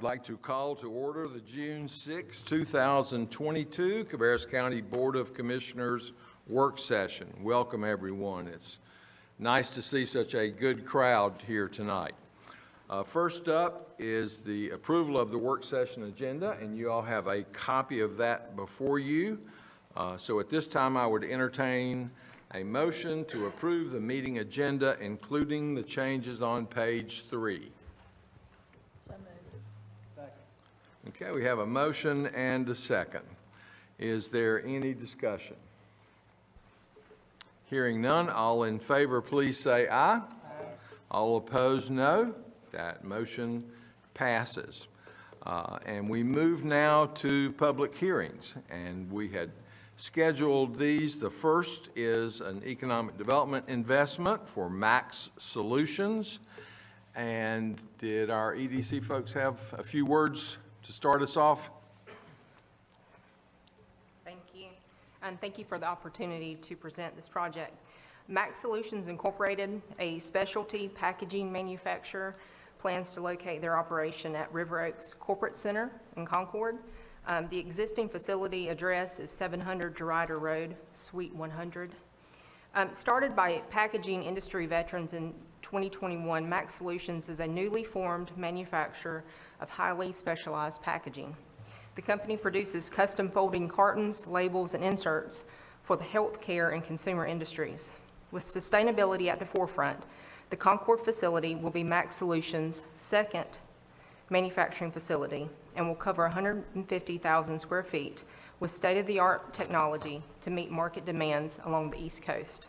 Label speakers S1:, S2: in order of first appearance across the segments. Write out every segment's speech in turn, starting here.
S1: I'd like to call to order the June 6, 2022 Cabarrus County Board of Commissioners work session. Welcome, everyone. It's nice to see such a good crowd here tonight. First up is the approval of the work session agenda, and you all have a copy of that before you. So at this time, I would entertain a motion to approve the meeting agenda, including the changes on page 3. Okay, we have a motion and a second. Is there any discussion? Hearing none, all in favor, please say aye. Aye. All opposed, no. That motion passes. And we move now to public hearings, and we had scheduled these. The first is an economic development investment for Max Solutions. And did our EDC folks have a few words to start us off?
S2: Thank you. And thank you for the opportunity to present this project. Max Solutions Incorporated, a specialty packaging manufacturer, plans to locate their operation at River Oaks Corporate Center in Concord. The existing facility address is 700 Gerida Road, Suite 100. Started by packaging industry veterans in 2021, Max Solutions is a newly formed manufacturer of highly specialized packaging. The company produces custom folding cartons, labels, and inserts for the healthcare and consumer industries. With sustainability at the forefront, the Concord facility will be Max Solutions' second manufacturing facility and will cover 150,000 square feet with state-of-the-art technology to meet market demands along the East Coast.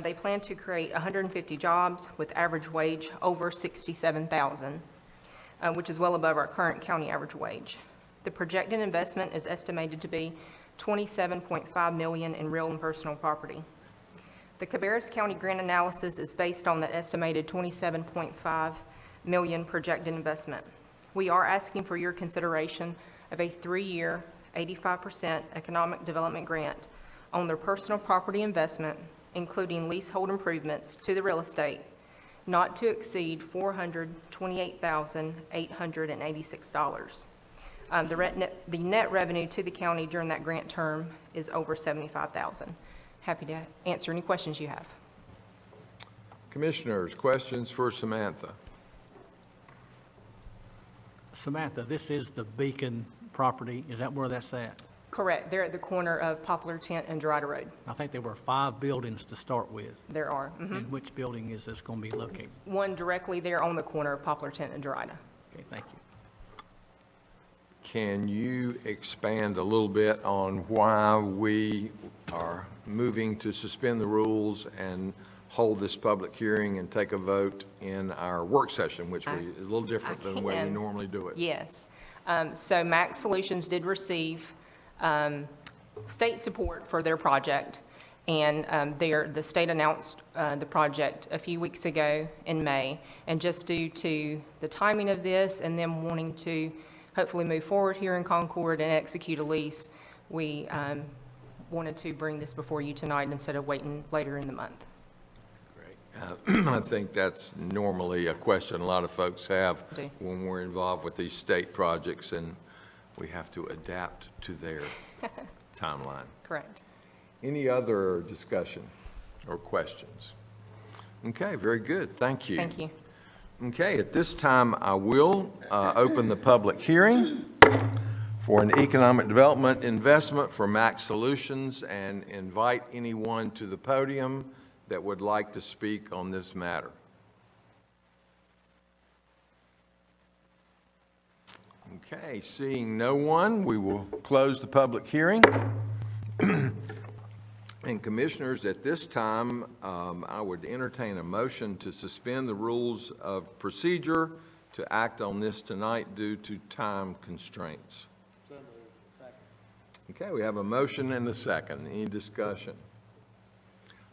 S2: They plan to create 150 jobs with average wage over $67,000, which is well above our current county average wage. The projected investment is estimated to be $27.5 million in real and personal property. The Cabarrus County grant analysis is based on the estimated $27.5 million projected investment. We are asking for your consideration of a 3-year, 85% economic development grant on their personal property investment, including leasehold improvements to the real estate, not to exceed $428,886. The net revenue to the county during that grant term is over $75,000. Happy to answer any questions you have.
S1: Commissioners, questions for Samantha?
S3: Samantha, this is the Beacon property. Is that where that's at?
S2: Correct. They're at the corner of Poplar Tent and Gerida Road.
S3: I think there were 5 buildings to start with.
S2: There are. Mm-hmm.
S3: And which building is this going to be located?
S2: One directly there on the corner of Poplar Tent and Gerida.
S3: Okay, thank you.
S1: Can you expand a little bit on why we are moving to suspend the rules and hold this public hearing and take a vote in our work session, which is a little different than the way we normally do it?
S2: Yes. So Max Solutions did receive state support for their project, and the state announced the project a few weeks ago in May, and just due to the timing of this and them wanting to hopefully move forward here in Concord and execute a lease, we wanted to bring this before you tonight instead of waiting later in the month.
S1: Great. I think that's normally a question a lot of folks have when we're involved with these state projects, and we have to adapt to their timeline.
S2: Correct.
S1: Any other discussion or questions? Okay, very good. Thank you.
S2: Thank you.
S1: Okay, at this time, I will open the public hearing for an economic development investment for Max Solutions and invite anyone to the podium that would like to speak on this matter. Okay, seeing no one, we will close the public hearing. And Commissioners, at this time, I would entertain a motion to suspend the rules of procedure to act on this tonight due to time constraints. So moved. Second. Okay, we have a motion and a second. Any discussion?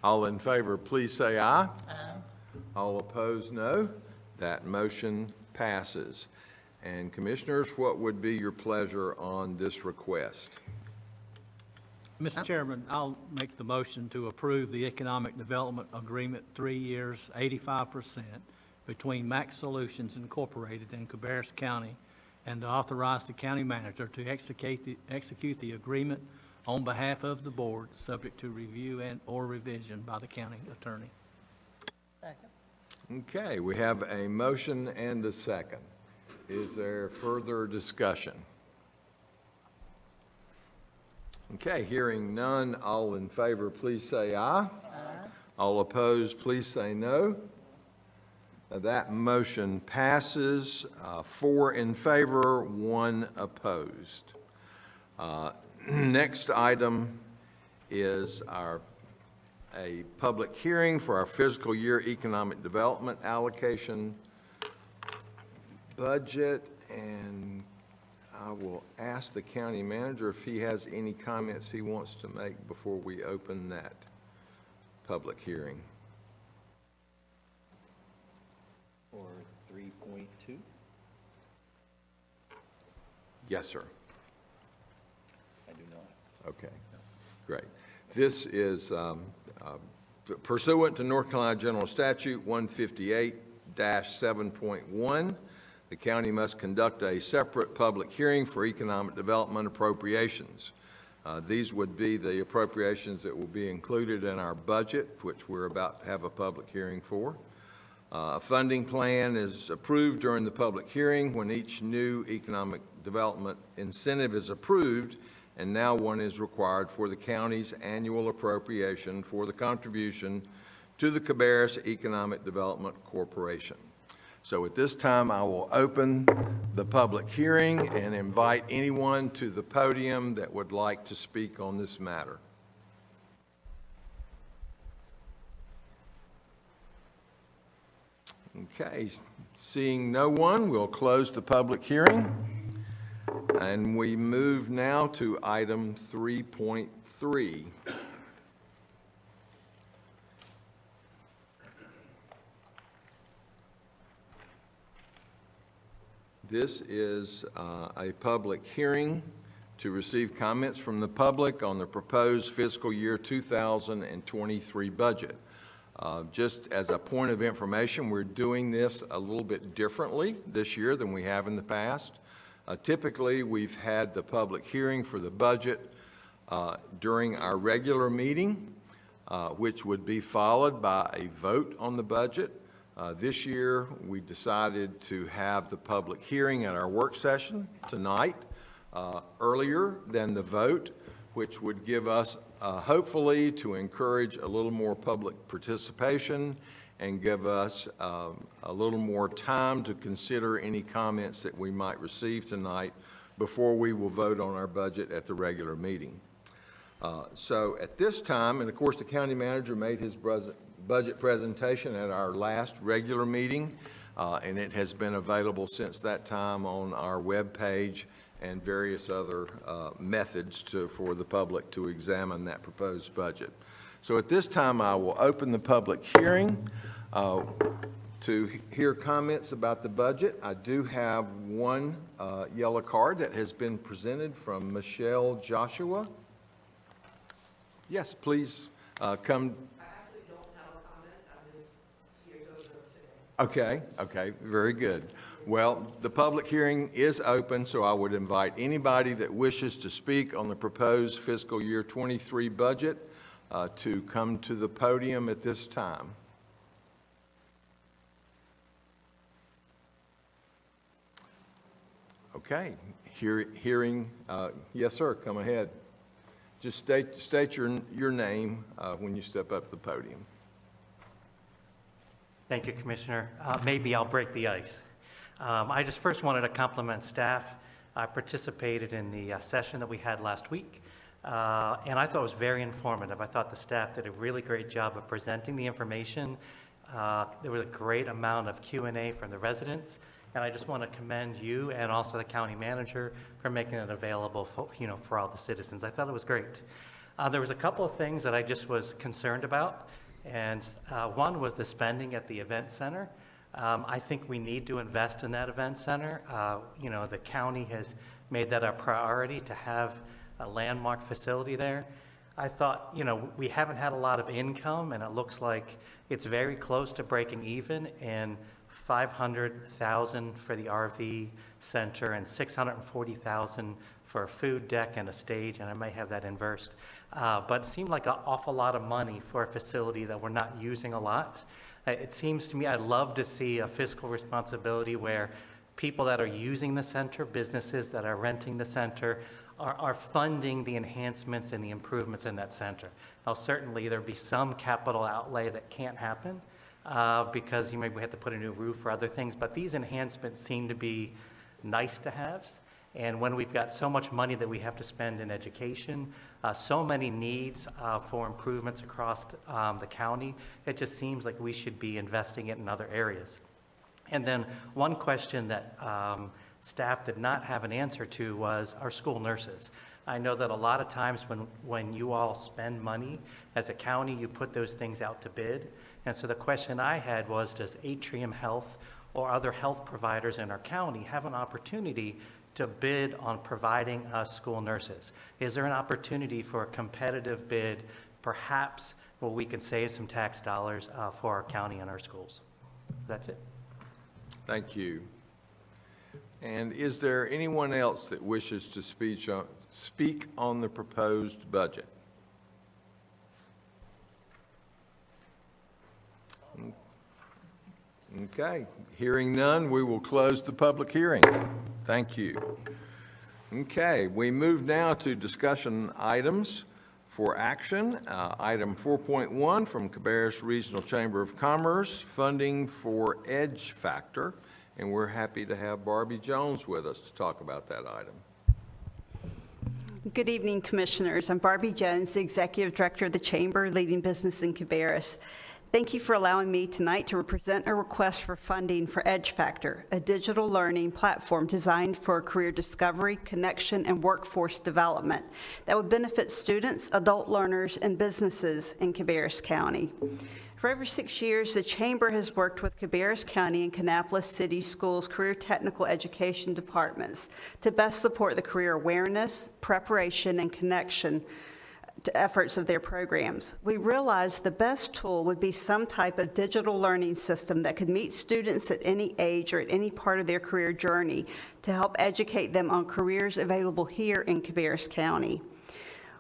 S1: All in favor, please say aye. Aye. All opposed, no. That motion passes. And Commissioners, what would be your pleasure on this request?
S3: Mr. Chairman, I'll make the motion to approve the economic development agreement, 3 years, 85%, between Max Solutions Incorporated and Cabarrus County and to authorize the county manager to execute the agreement on behalf of the board, subject to review and/or revision by the county attorney.
S1: Okay, we have a motion and a second. Is there further discussion? Okay, hearing none, all in favor, please say aye. Aye. All opposed, please say no. That motion passes, 4 in favor, 1 opposed. Next item is a public hearing for our fiscal year economic development allocation budget, and I will ask the county manager if he has any comments he wants to make before we open that public hearing.
S4: Or 3.2?
S1: Yes, sir.
S4: I do not.
S1: Okay, great. This is pursuant to North Carolina General Statute 158-7.1. The county must conduct a separate public hearing for economic development appropriations. These would be the appropriations that will be included in our budget, which we're about to have a public hearing for. A funding plan is approved during the public hearing when each new economic development incentive is approved, and now one is required for the county's annual appropriation for the contribution to the Cabarrus Economic Development Corporation. So at this time, I will open the public hearing and invite anyone to the podium that would like to speak on this matter. Okay, seeing no one, we'll close the public hearing. And we move now to item 3.3. This is a public hearing to receive comments from the public on the proposed fiscal year 2023 budget. Just as a point of information, we're doing this a little bit differently this year than we have in the past. Typically, we've had the public hearing for the budget during our regular meeting, which would be followed by a vote on the budget. This year, we decided to have the public hearing at our work session tonight, earlier than the vote, which would give us, hopefully, to encourage a little more public participation and give us a little more time to consider any comments that we might receive tonight before we will vote on our budget at the regular meeting. So at this time, and of course the county manager made his budget presentation at our last regular meeting, and it has been available since that time on our webpage and various other methods for the public to examine that proposed budget. So at this time, I will open the public hearing to hear comments about the budget. I do have one yellow card that has been presented from Michelle Joshua. Yes, please come.
S5: I actually don't have a comment. I'm just here to observe today.
S1: Okay, very good. Well, the public hearing is open, so I would invite anybody that wishes to speak on the proposed fiscal year 23 budget to come to the podium at this time. Okay, hearing, yes, sir, come ahead. Just state your name when you step up to the podium.
S6: Thank you, Commissioner. Maybe I'll break the ice. I just first wanted to compliment staff. I participated in the session that we had last week, and I thought it was very informative. I thought the staff did a really great job of presenting the information. There was a great amount of Q&A from the residents, and I just want to commend you and also the county manager for making it available for all the citizens. I thought it was great. There was a couple of things that I just was concerned about, and one was the spending at the event center. I think we need to invest in that event center. The county has made that a priority to have a landmark facility there. I thought, we haven't had a lot of income, and it looks like it's very close to breaking even, and $500,000 for the RV center and $640,000 for a food deck and a stage, and I may have that inversed. But it seemed like an awful lot of money for a facility that we're not using a lot. It seems to me I'd love to see a fiscal responsibility where people that are using the center, businesses that are renting the center, are funding the enhancements and the improvements in that center. Now, certainly there'll be some capital outlay that can't happen because you maybe have to put a new roof or other things, but these enhancements seem to be nice to haves. And when we've got so much money that we have to spend in education, so many needs for improvements across the county, it just seems like we should be investing it in other areas. And then one question that staff did not have an answer to was our school nurses. I know that a lot of times when you all spend money as a county, you put those things out to bid. And so the question I had was, does Atrium Health or other health providers in our county have an opportunity to bid on providing us school nurses? Is there an opportunity for a competitive bid, perhaps where we can save some tax dollars for our county and our schools? That's it.
S1: Thank you. And is there anyone else that wishes to speak on the proposed budget? Okay, hearing none, we will close the public hearing. Thank you. Okay, we move now to discussion items for action. Item 4.1 from Cabarrus Regional Chamber of Commerce, funding for Edge Factor. And we're happy to have Barbie Jones with us to talk about that item.
S7: Good evening, Commissioners. I'm Barbie Jones, the Executive Director of the Chamber, leading business in Cabarrus. Thank you for allowing me tonight to represent a request for funding for Edge Factor, a digital learning platform designed for career discovery, connection, and workforce development that would benefit students, adult learners, and businesses in Cabarrus County. For over 6 years, the Chamber has worked with Cabarrus County and Kannapolis City Schools career technical education departments to best support the career awareness, preparation, and connection to efforts of their programs. We realized the best tool would be some type of digital learning system that could meet students at any age or at any part of their career journey to help educate them on careers available here in Cabarrus County.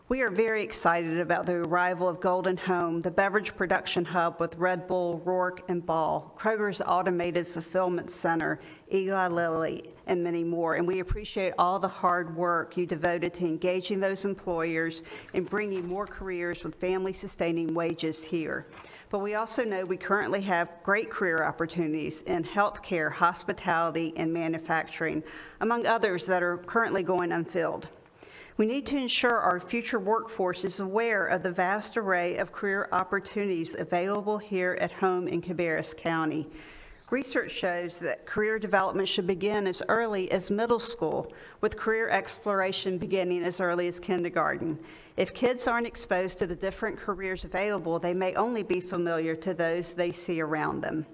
S7: We are very excited about the arrival of Golden Home, the beverage production hub with Red Bull, Rourke, and Ball, Kroger's Automated Fulfillment Center, Eli Lilly, and many more. And we appreciate all the hard work you devoted to engaging those employers and bringing more careers with family-sustaining wages here. But we also know we currently have great career opportunities in healthcare, hospitality, and manufacturing, among others that are currently going unfilled. We need to ensure our future workforce is aware of the vast array of career opportunities available here at home in Cabarrus County. Research shows that career development should begin as early as middle school, with career exploration beginning as early as kindergarten. If kids aren't exposed to the different careers available, they may only be familiar to those they see around them.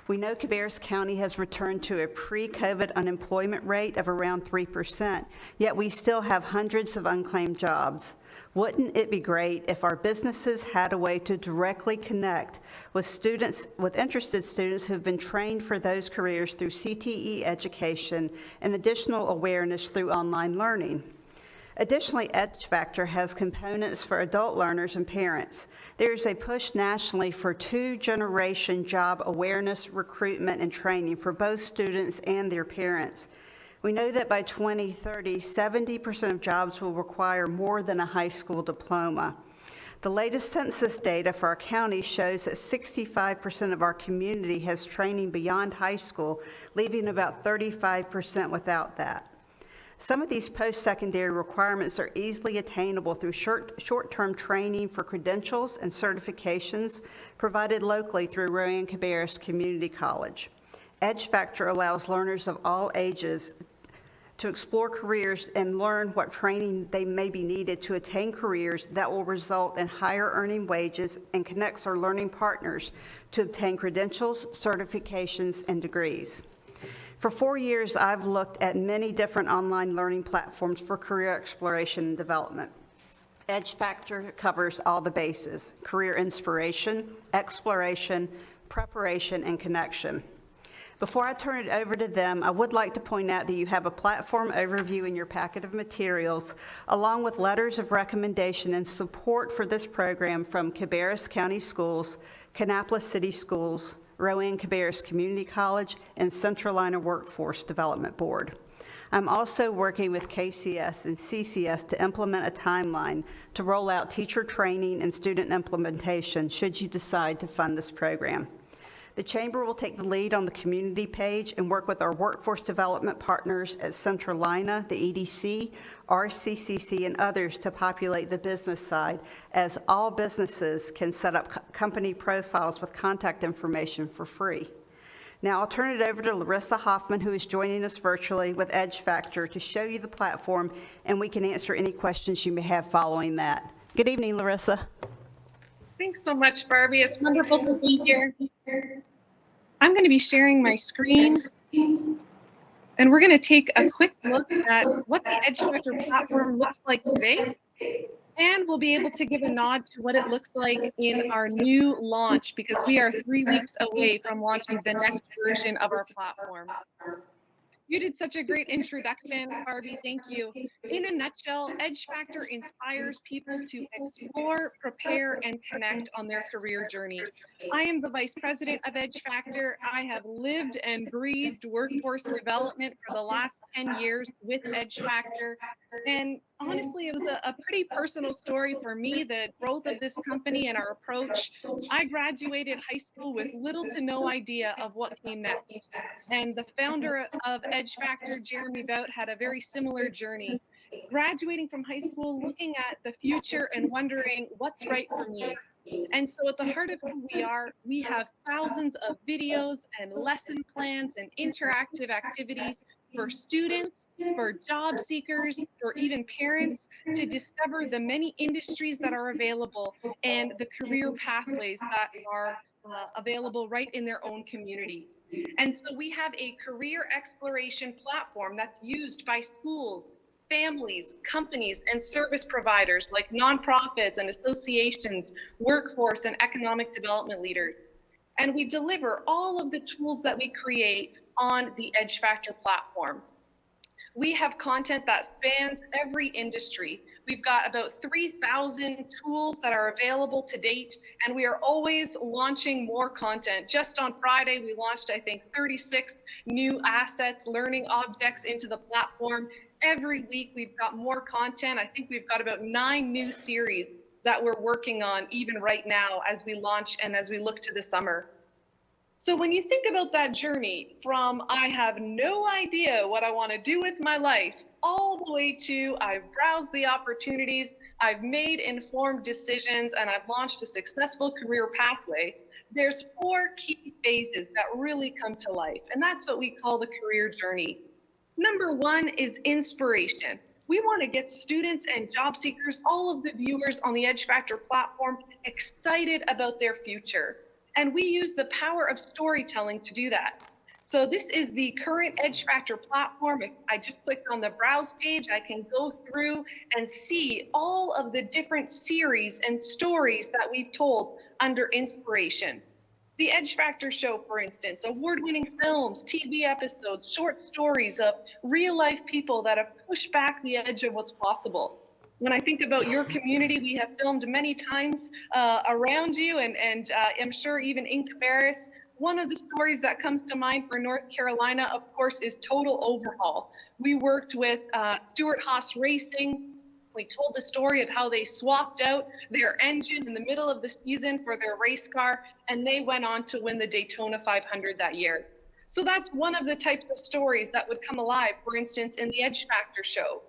S7: We know Cabarrus County has returned to a pre-COVID unemployment rate of around 3%, yet we still have hundreds of unclaimed jobs. Wouldn't it be great if our businesses had a way to directly connect with students, with interested students who have been trained for those careers through CTE education and additional awareness through online learning? Additionally, Edge Factor has components for adult learners and parents. There is a push nationally for two-generation job awareness, recruitment, and training for both students and their parents. We know that by 2030, 70% of jobs will require more than a high school diploma. The latest census data for our county shows that 65% of our community has training beyond high school, leaving about 35% without that. Some of these post-secondary requirements are easily attainable through short-term training for credentials and certifications provided locally through Rowan Cabarrus Community College. Edge Factor allows learners of all ages to explore careers and learn what training they may be needed to attain careers that will result in higher earning wages, and connects our learning partners to obtain credentials, certifications, and degrees. For 4 years, I've looked at many different online learning platforms for career exploration and development. Edge Factor covers all the bases: career inspiration, exploration, preparation, and connection. Before I turn it over to them, I would like to point out that you have a platform overview in your packet of materials, along with letters of recommendation and support for this program from Cabarrus County Schools, Kannapolis City Schools, Rowan Cabarrus Community College, and Centralina Workforce Development Board. I'm also working with KCS and CCS to implement a timeline to roll out teacher training and student implementation should you decide to fund this program. The Chamber will take the lead on the community page and work with our workforce development partners at Centralina, the EDC, RCCC, and others to populate the business side, as all businesses can set up company profiles with contact information for free. Now I'll turn it over to Larissa Hoffman, who is joining us virtually with Edge Factor, to show you the platform, and we can answer any questions you may have following that. Good evening, Larissa.
S8: Thanks so much, Barbie. It's wonderful to be here. I'm going to be sharing my screen, and we're going to take a quick look at what the Edge Factor platform looks like today, and we'll be able to give a nod to what it looks like in our new launch, because we are 3 weeks away from launching the next version of our platform. You did such a great introduction, Barbie. Thank you. In a nutshell, Edge Factor inspires people to explore, prepare, and connect on their career journey. I am the Vice President of Edge Factor. I have lived and breathed workforce development for the last 10 years with Edge Factor. And honestly, it was a pretty personal story for me, the growth of this company and our approach. I graduated high school with little to no idea of what came next. And the founder of Edge Factor, Jeremy Bout, had a very similar journey. Graduating from high school, looking at the future and wondering what's right for me. And so at the heart of who we are, we have thousands of videos and lesson plans and interactive activities for students, for job seekers, for even parents to discover the many industries that are available and the career pathways that are available right in their own community. And so we have a career exploration platform that's used by schools, families, companies, and service providers like nonprofits and associations, workforce and economic development leaders. And we deliver all of the tools that we create on the Edge Factor platform. We have content that spans every industry. We've got about 3,000 tools that are available to date, and we are always launching more content. Just on Friday, we launched, I think, 36 new assets, learning objects into the platform. Every week, we've got more content. I think we've got about 9 new series that we're working on even right now as we launch and as we look to the summer. So when you think about that journey from I have no idea what I want to do with my life, all the way to I've browsed the opportunities, I've made informed decisions, and I've launched a successful career pathway, there's 4 key phases that really come to life, and that's what we call the career journey. Number 1 is inspiration. We want to get students and job seekers, all of the viewers on the Edge Factor platform, excited about their future. And we use the power of storytelling to do that. So this is the current Edge Factor platform. If I just clicked on the browse page, I can go through and see all of the different series and stories that we've told under inspiration. The Edge Factor show, for instance, award-winning films, TV episodes, short stories of real-life people that have pushed back the edge of what's possible. When I think about your community, we have filmed many times around you, and I'm sure even in Cabarrus. One of the stories that comes to mind for North Carolina, of course, is Total Overhaul. We worked with Stuart Haas Racing. We told the story of how they swapped out their engine in the middle of the season for their race car, and they went on to win the Daytona 500 that year. So that's one of the types of stories that would come alive, for instance, in the Edge Factor show.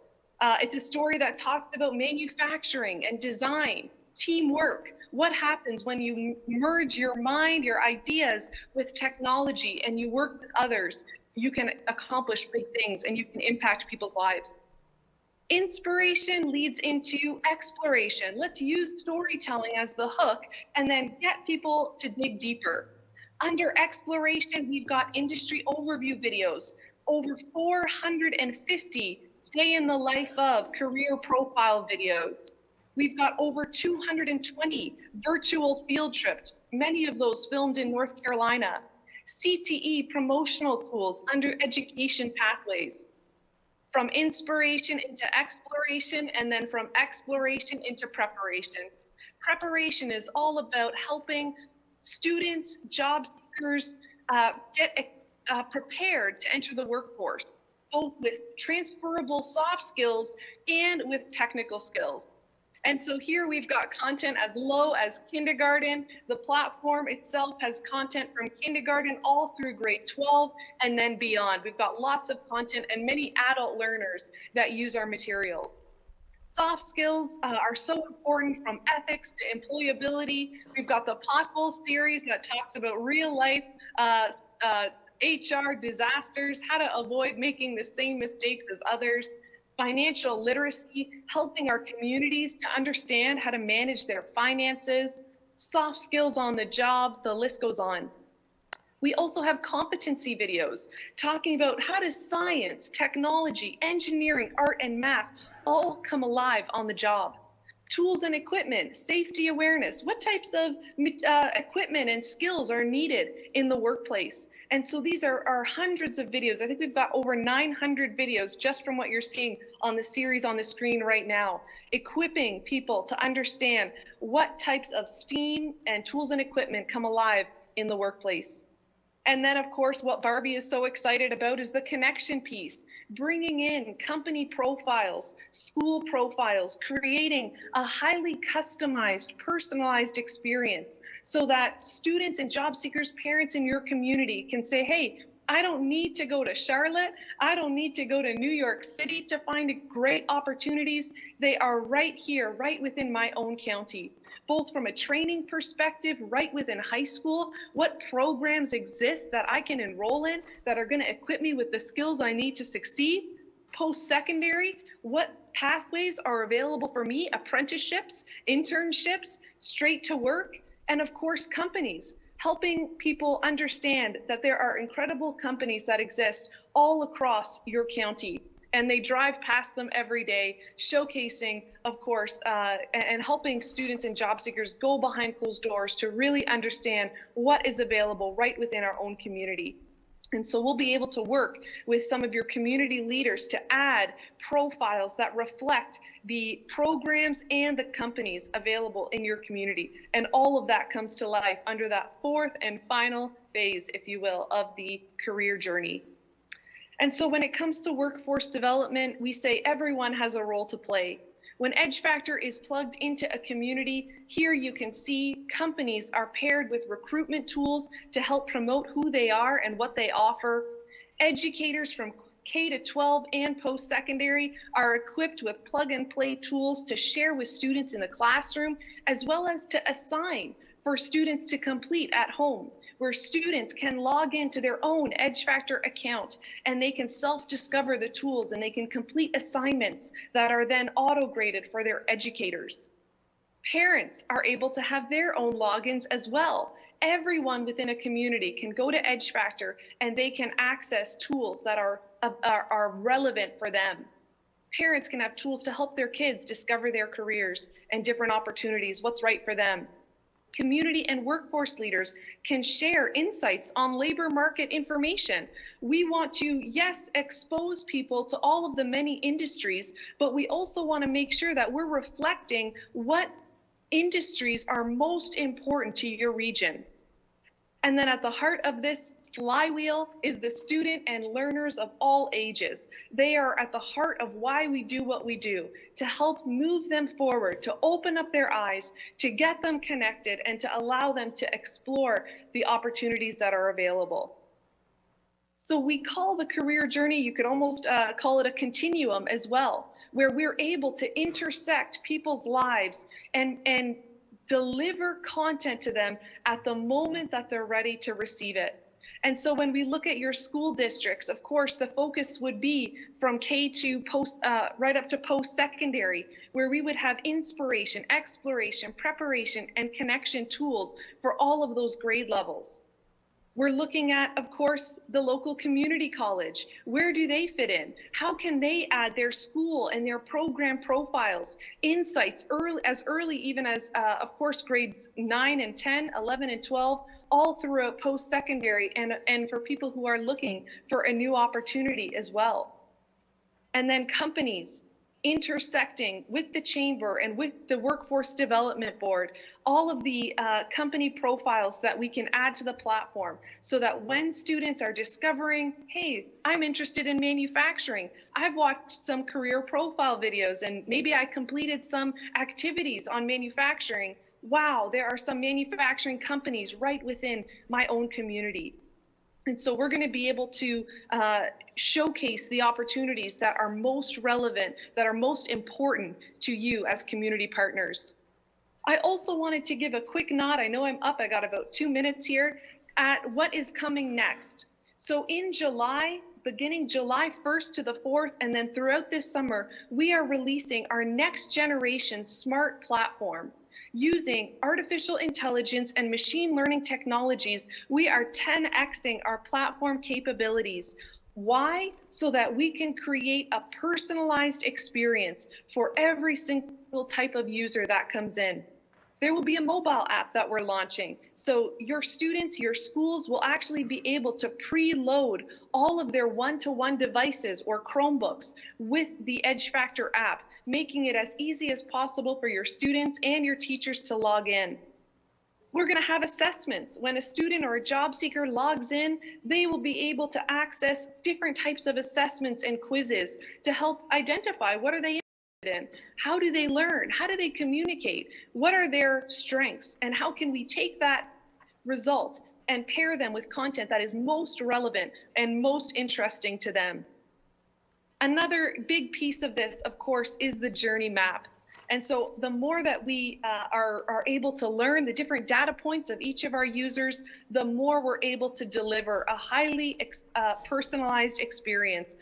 S8: It's a story that talks about manufacturing and design, teamwork. What happens when you merge your mind, your ideas with technology, and you work with others? You can accomplish big things and you can impact people's lives. Inspiration leads into exploration. Let's use storytelling as the hook and then get people to dig deeper. Under exploration, we've got industry overview videos, over 450 day in the life of career profile videos. We've got over 220 virtual field trips, many of those filmed in North Carolina. CTE promotional tools under education pathways, from inspiration into exploration, and then from exploration into preparation. Preparation is all about helping students, job seekers get prepared to enter the workforce, both with transferable soft skills and with technical skills. And so here we've got content as low as kindergarten. The platform itself has content from kindergarten all through grade 12 and then beyond. We've got lots of content and many adult learners that use our materials. Soft skills are so important, from ethics to employability. We've got the Pothole series that talks about real life HR disasters, how to avoid making the same mistakes as others. Financial literacy, helping our communities to understand how to manage their finances. Soft skills on the job, the list goes on. We also have competency videos talking about how does science, technology, engineering, art, and math all come alive on the job. Tools and equipment, safety awareness, what types of equipment and skills are needed in the workplace. And so these are hundreds of videos. I think we've got over 900 videos just from what you're seeing on the series on the screen right now, equipping people to understand what types of STEAM and tools and equipment come alive in the workplace. And then, of course, what Barbie is so excited about is the connection piece, bringing in company profiles, school profiles, creating a highly customized, personalized experience so that students and job seekers, parents in your community can say, hey, I don't need to go to Charlotte. I don't need to go to New York City to find great opportunities. They are right here, right within my own county. Both from a training perspective, right within high school, what programs exist that I can enroll in that are going to equip me with the skills I need to succeed. Post-secondary, what pathways are available for me, apprenticeships, internships, straight to work, and of course, companies, helping people understand that there are incredible companies that exist all across your county. And they drive past them every day, showcasing, of course, and helping students and job seekers go behind closed doors to really understand what is available right within our own community. And so we'll be able to work with some of your community leaders to add profiles that reflect the programs and the companies available in your community. And all of that comes to life under that fourth and final phase, if you will, of the career journey. And so when it comes to workforce development, we say everyone has a role to play. When Edge Factor is plugged into a community, here you can see companies are paired with recruitment tools to help promote who they are and what they offer. Educators from K to 12 and post-secondary are equipped with plug-and-play tools to share with students in the classroom, as well as to assign for students to complete at home, where students can log into their own Edge Factor account and they can self-discover the tools and they can complete assignments that are then auto-graded for their educators. Parents are able to have their own logins as well. Everyone within a community can go to Edge Factor and they can access tools that are relevant for them. Parents can have tools to help their kids discover their careers and different opportunities, what's right for them. Community and workforce leaders can share insights on labor market information. We want to, yes, expose people to all of the many industries, but we also want to make sure that we're reflecting what industries are most important to your region. And then at the heart of this flywheel is the student and learners of all ages. They are at the heart of why we do what we do, to help move them forward, to open up their eyes, to get them connected, and to allow them to explore the opportunities that are available. So we call the career journey, you could almost call it a continuum as well, where we're able to intersect people's lives and deliver content to them at the moment that they're ready to receive it. And so when we look at your school districts, of course, the focus would be from K to post, right up to post-secondary, where we would have inspiration, exploration, preparation, and connection tools for all of those grade levels. We're looking at, of course, the local community college. Where do they fit in? How can they add their school and their program profiles, insights as early even as, of course, grades 9 and 10, 11 and 12, all throughout post-secondary and for people who are looking for a new opportunity as well. And then companies intersecting with the chamber and with the Workforce Development Board, all of the company profiles that we can add to the platform so that when students are discovering, hey, I'm interested in manufacturing, I've watched some career profile videos and maybe I completed some activities on manufacturing. Wow, there are some manufacturing companies right within my own community. And so we're going to be able to showcase the opportunities that are most relevant, that are most important to you as community partners. I also wanted to give a quick nod, I know I'm up, I got about 2 minutes here, at what is coming next. So in July, beginning July 1st to the 4th, and then throughout this summer, we are releasing our next generation smart platform. Using artificial intelligence and machine learning technologies, we are 10xing our platform capabilities. Why? So that we can create a personalized experience for every single type of user that comes in. There will be a mobile app that we're launching. So your students, your schools will actually be able to preload all of their one-to-one devices or Chromebooks with the EdgeFactor app, making it as easy as possible for your students and your teachers to log in. We're going to have assessments. When a student or a job seeker logs in, they will be able to access different types of assessments and quizzes to help identify what are they interested in, how do they learn, how do they communicate, what are their strengths, and how can we take that result and pair them with content that is most relevant and most interesting to them. Another big piece of this, of course, is the journey map. And so the more that we are able to learn the different data points of each of our users, the more we're able to deliver a highly personalized experience,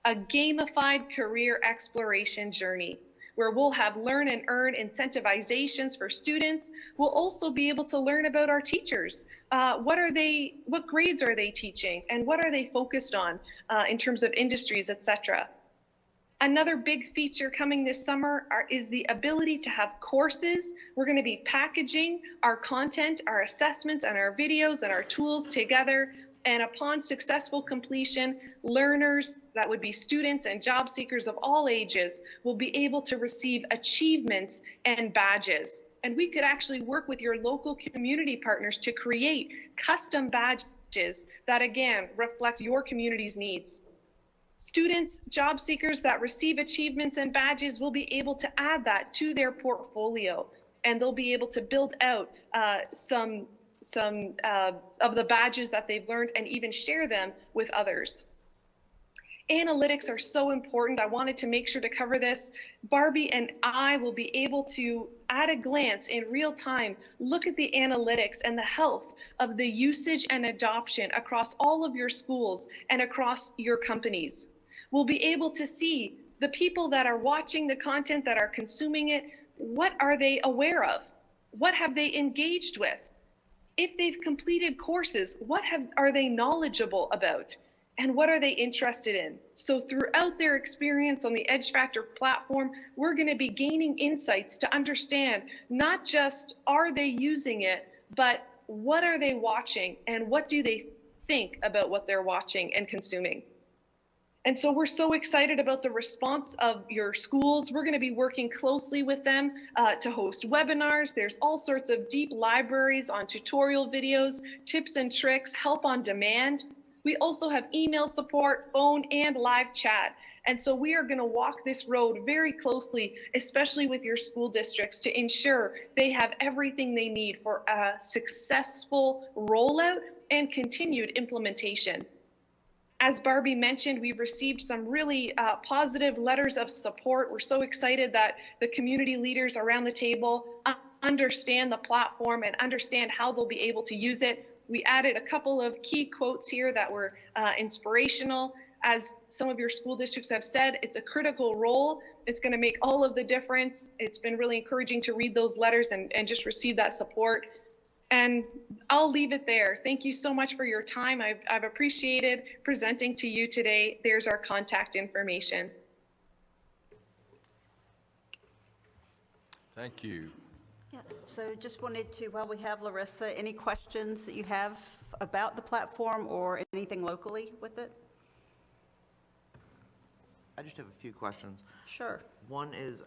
S8: a gamified career exploration journey, where we'll have learn and earn incentivizations for students. We'll also be able to learn about our teachers. What grades are they teaching, and what are they focused on in terms of industries, etc. Another big feature coming this summer is the ability to have courses. We're going to be packaging our content, our assessments, and our videos and our tools together. And upon successful completion, learners, that would be students and job seekers of all ages, will be able to receive achievements and badges. And we could actually work with your local community partners to create custom badges that, again, reflect your community's needs. Students, job seekers that receive achievements and badges will be able to add that to their portfolio, and they'll be able to build out some of the badges that they've learned and even share them with others. Analytics are so important. I wanted to make sure to cover this. Barbie and I will be able to, at a glance in real time, look at the analytics and the health of the usage and adoption across all of your schools and across your companies. We'll be able to see the people that are watching the content, that are consuming it, what are they aware of? What have they engaged with? If they've completed courses, what are they knowledgeable about? And what are they interested in? So throughout their experience on the EdgeFactor platform, we're going to be gaining insights to understand not just are they using it, but what are they watching and what do they think about what they're watching and consuming. And so we're so excited about the response of your schools. We're going to be working closely with them to host webinars. There's all sorts of deep libraries on tutorial videos, tips and tricks, help on demand. We also have email support, phone, and live chat. And so we are going to walk this road very closely, especially with your school districts, to ensure they have everything they need for a successful rollout and continued implementation. As Barbie mentioned, we've received some really positive letters of support. We're so excited that the community leaders around the table understand the platform and understand how they'll be able to use it. We added a couple of key quotes here that were inspirational. As some of your school districts have said, it's a critical role. It's going to make all of the difference. It's been really encouraging to read those letters and just receive that support. And I'll leave it there. Thank you so much for your time. I've appreciated presenting to you today. There's our contact information.
S1: Thank you.
S7: Yeah, so just wanted to, while we have Larissa, any questions that you have about the platform or anything locally with it?
S9: I just have a few questions.
S7: Sure.
S9: One is,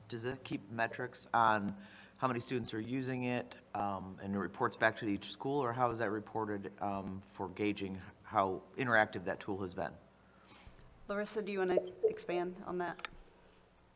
S9: does it keep metrics on how many students are using it, and it reports back to each school, or how is that reported for gauging how interactive that tool has been?
S7: Larissa, do you want to expand on that?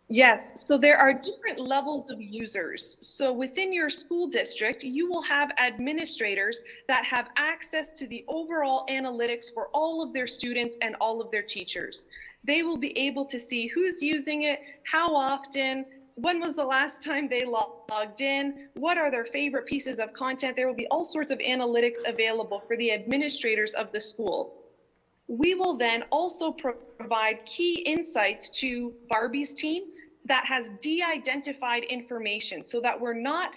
S8: Yes, so there are different levels of users. So within your school district, you will have administrators that have access to the overall analytics for all of their students and all of their teachers. They will be able to see who's using it, how often, when was the last time they logged in, what are their favorite pieces of content. There will be all sorts of analytics available for the administrators of the school. We will then also provide key insights to Barbie's team that has de-identified information so that we're not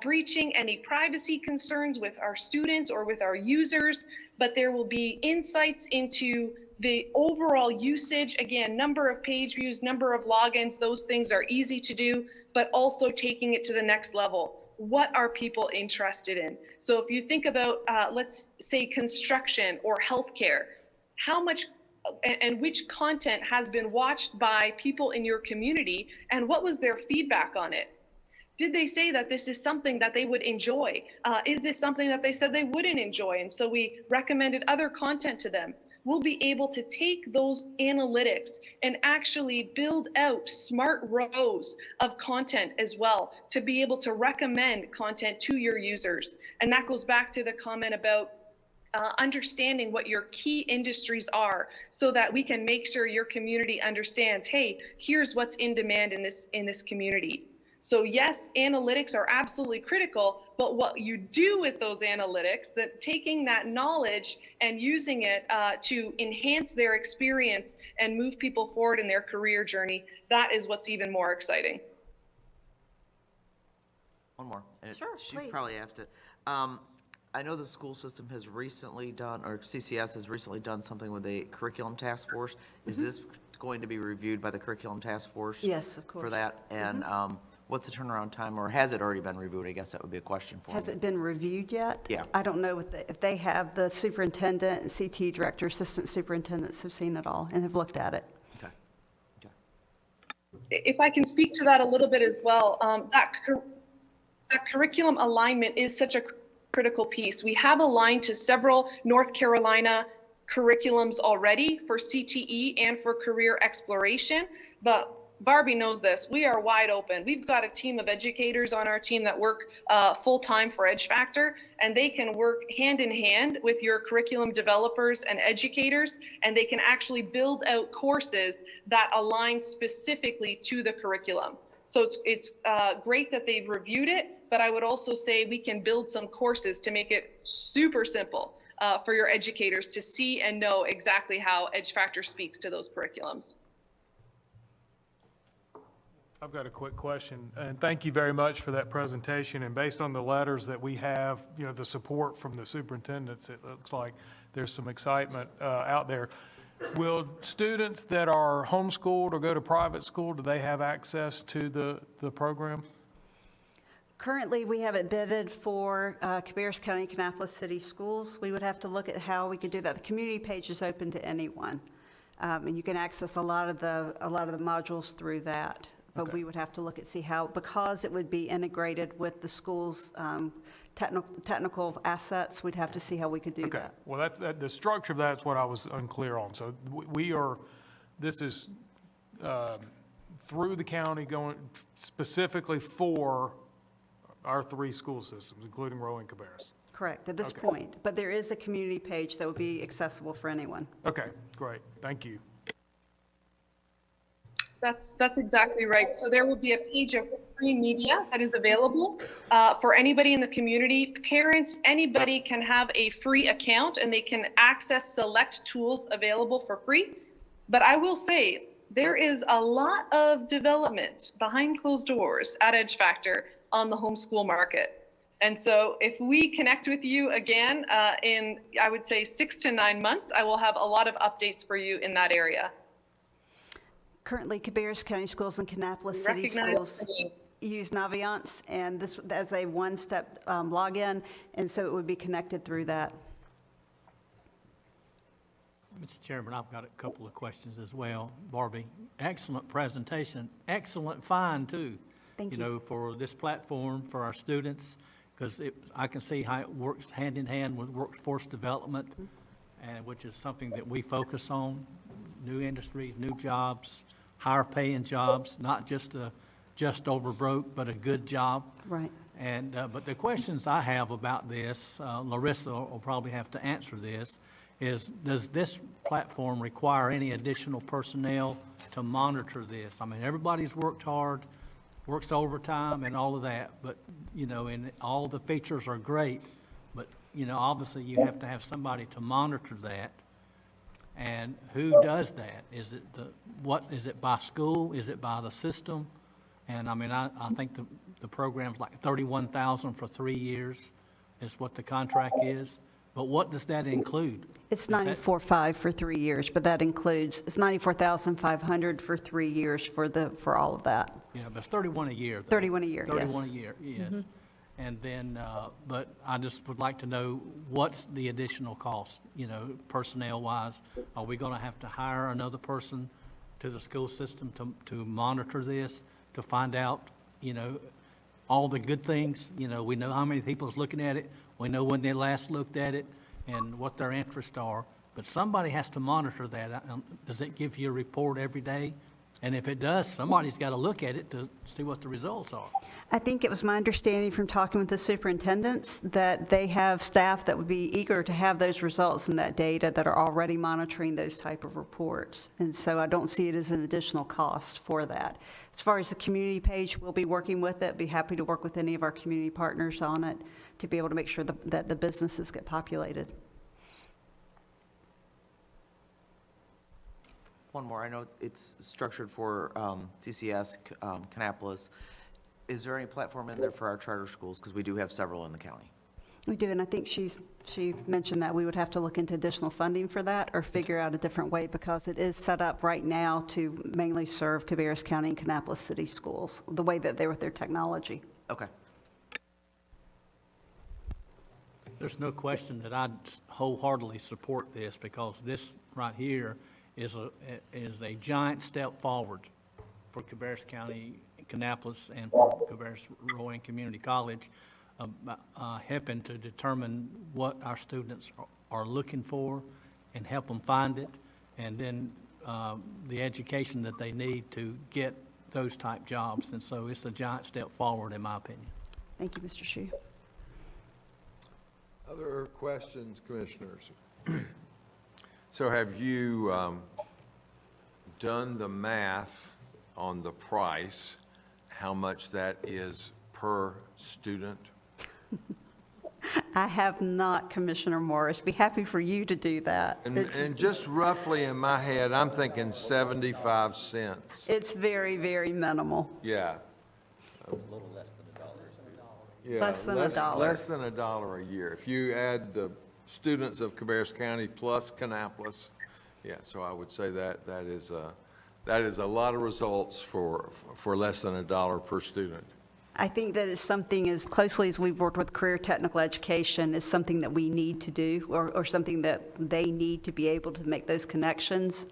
S8: breaching any privacy concerns with our students or with our users, but there will be insights into the overall usage. Again, number of page views, number of logins, those things are easy to do, but also taking it to the next level. What are people interested in? So if you think about, let's say construction or healthcare, how much and which content has been watched by people in your community, and what was their feedback on it? Did they say that this is something that they would enjoy? Is this something that they said they wouldn't enjoy? And so we recommended other content to them. We'll be able to take those analytics and actually build out smart rows of content as well to be able to recommend content to your users. And that goes back to the comment about understanding what your key industries are so that we can make sure your community understands, hey, here's what's in demand in this community. So yes, analytics are absolutely critical, but what you do with those analytics, that taking that knowledge and using it to enhance their experience and move people forward in their career journey, that is what's even more exciting.
S9: One more. And
S7: Sure,
S9: she
S7: please.
S9: probably have to. I know the school system has recently done, or CCS has recently done something with a curriculum task force. Is this going to be reviewed by the curriculum task force?
S7: Yes, of course.
S9: For that? And what's the turnaround time, or has it already been reviewed? I guess that would be a question for
S7: Has
S9: me.
S7: it been reviewed yet?
S9: Yeah.
S7: I don't know if they have. The superintendent and CT director, assistant superintendents have seen it all and have looked at it.
S9: Okay. Okay.
S8: If I can speak to that a little bit as well, that curriculum alignment is such a critical piece. We have aligned to several North Carolina curriculums already for CTE and for career exploration, but Barbie knows this. We are wide open. We've got a team of educators on our team that work full-time for Edge Factor, and they can work hand in hand with your curriculum developers and educators, and they can actually build out courses that align specifically to the curriculum. So it's great that they've reviewed it, but I would also say we can build some courses to make it super simple for your educators to see and know exactly how Edge Factor speaks to those curriculums.
S10: I've got a quick question, and thank you very much for that presentation. And based on the letters that we have, you know, the support from the superintendents, it looks like there's some excitement out there. Will students that are homeschooled or go to private school, do they have access to the program?
S7: Currently, we have it bidded for Cabarrus County, Kannapolis City Schools. We would have to look at how we could do that. The community page is open to anyone, and you can access a lot of the modules through that. But
S10: Okay.
S7: we would have to look at see how, because it would be integrated with the school's technical assets, we'd have to see how we could do
S10: Okay,
S7: that.
S10: well, the structure of that's what I was unclear on. So this is through the county going specifically for our three school systems, including Rowe and Cabarrus.
S7: Correct, at this
S10: Okay.
S7: point. But there is a community page that would be accessible for anyone.
S10: Okay, great, thank you.
S8: That's exactly right. So there will be a page of free media that is available for anybody in the community. Parents, anybody can have a free account and they can access select tools available for free. But I will say there is a lot of development behind closed doors at Edge Factor on the homeschool market. And so if we connect with you again in, I would say, 6 to 9 months, I will have a lot of updates for you in that area.
S7: Currently, Cabarrus County Schools and Kannapolis
S8: We
S7: City
S8: recognize
S7: Schools.
S8: the need.
S7: use Naviance, and this as a one-step login, and so it would be connected through that.
S3: Mr. Chairman, I've got a couple of questions as well. Barbie, excellent presentation, excellent find too.
S7: Thank you.
S3: You know, for this platform, for our students, because I can see how it works hand in hand with workforce development, and which is something that we focus on, new industries, new jobs, higher paying jobs, not just over broke, but a good job.
S7: Right.
S3: And, but the questions I have about this, Larissa will probably have to answer this, is does this platform require any additional personnel to monitor this? I mean, everybody's worked hard, works overtime and all of that, but, you know, and all the features are great, but, you know, obviously you have to have somebody to monitor that. And who does that? Is it is it by school? Is it by the system? And I mean, I think the program's like $31,000 for 3 years is what the contract is. But what does that include?
S7: It's $94,500 for 3 years, but that includes, it's $94,500 for 3 years for all of that.
S3: Yeah, but it's 31 a year. Though.
S7: 31 a year, yes.
S3: 31 a year, yes. And then, but I just would like to know what's the additional cost, you know, personnel-wise? Are we going to have to hire another person to the school system to monitor this, to find out, you know, all the good things? You know, we know how many people's looking at it. We know when they last looked at it and what their interests are. But somebody has to monitor that. Does it give you a report every day? And if it does, somebody's got to look at it to see what the results are.
S7: I think it was my understanding from talking with the superintendents that they have staff that would be eager to have those results and that data that are already monitoring those type of reports. And so I don't see it as an additional cost for that. As far as the community page, we'll be working with it. Be happy to work with any of our community partners on it to be able to make sure that the businesses get populated.
S9: One more, I know it's structured for CCS, Kannapolis. Is there any platform in there for our charter schools? Because we do have several in the county.
S7: We do, and I think she mentioned that we would have to look into additional funding for that or figure out a different way, because it is set up right now to mainly serve Cabarrus County and Kannapolis City schools, the way that they're with their technology.
S9: Okay.
S3: There's no question that I wholeheartly support this, because this right here is a giant step forward for Cabarrus County, Kannapolis, and for Cabarrus Rowan Community College, helping to determine what our students are looking for and help them find it, and then the education that they need to get those type jobs. And so it's a giant step forward, in my opinion.
S7: Thank you, Mr. Shue.
S1: Other questions, commissioners? So have you done the math on the price, how much that is per student?
S7: I have not, Commissioner Morris. Be happy for you to do that.
S1: And just roughly in my head, I'm thinking 75 cents.
S7: It's very, very minimal.
S1: Yeah.
S4: It's a little less than $1.
S1: Yeah,
S7: Less than $1.
S1: Less than $1 a year. If you add the students of Cabarrus County plus Kannapolis, yeah, so I would say that is a lot of results for less than $1 per student.
S7: I think that is something, as closely as we've worked with career technical education, is something that we need to do, or something that they need to be able to make those connections.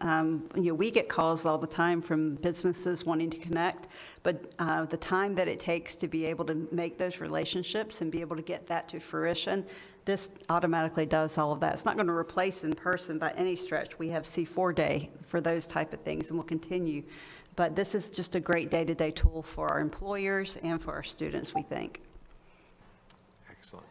S7: We get calls all the time from businesses wanting to connect, but the time that it takes to be able to make those relationships and be able to get that to fruition, this automatically does all of that. It's not going to replace in person by any stretch. We have C4 Day for those type of things, and we'll continue. But this is just a great day-to-day tool for our employers and for our students, we think.
S1: Excellent.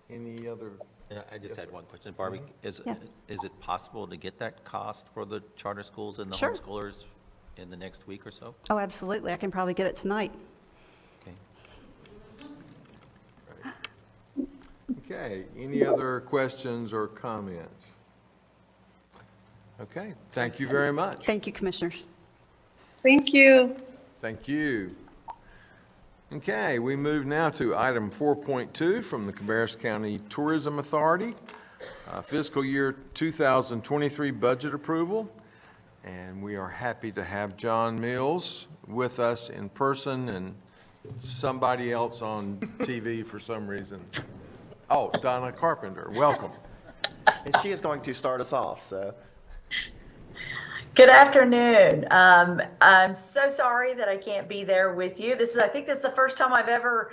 S1: Any other?
S4: Yeah, I just had one question. Barbie, is
S7: Yeah.
S4: it possible to get that cost for the charter schools and the
S7: Sure.
S4: homeschoolers in the next week or so?
S7: Oh, absolutely. I can probably get it tonight.
S4: Okay.
S1: Okay, any other questions or comments? Okay, thank you very much.
S7: Thank you, Commissioners.
S8: Thank you.
S1: Thank you. Okay, we move now to item 4.2 from the Cabarrus County Tourism Authority, fiscal year 2023 budget approval. And we are happy to have John Mills with us in person and somebody else on TV for some reason. Oh, Donna Carpenter, welcome.
S11: And she is going to start us off, so.
S12: Good afternoon. I'm so sorry that I can't be there with you. I think this is the first time I've ever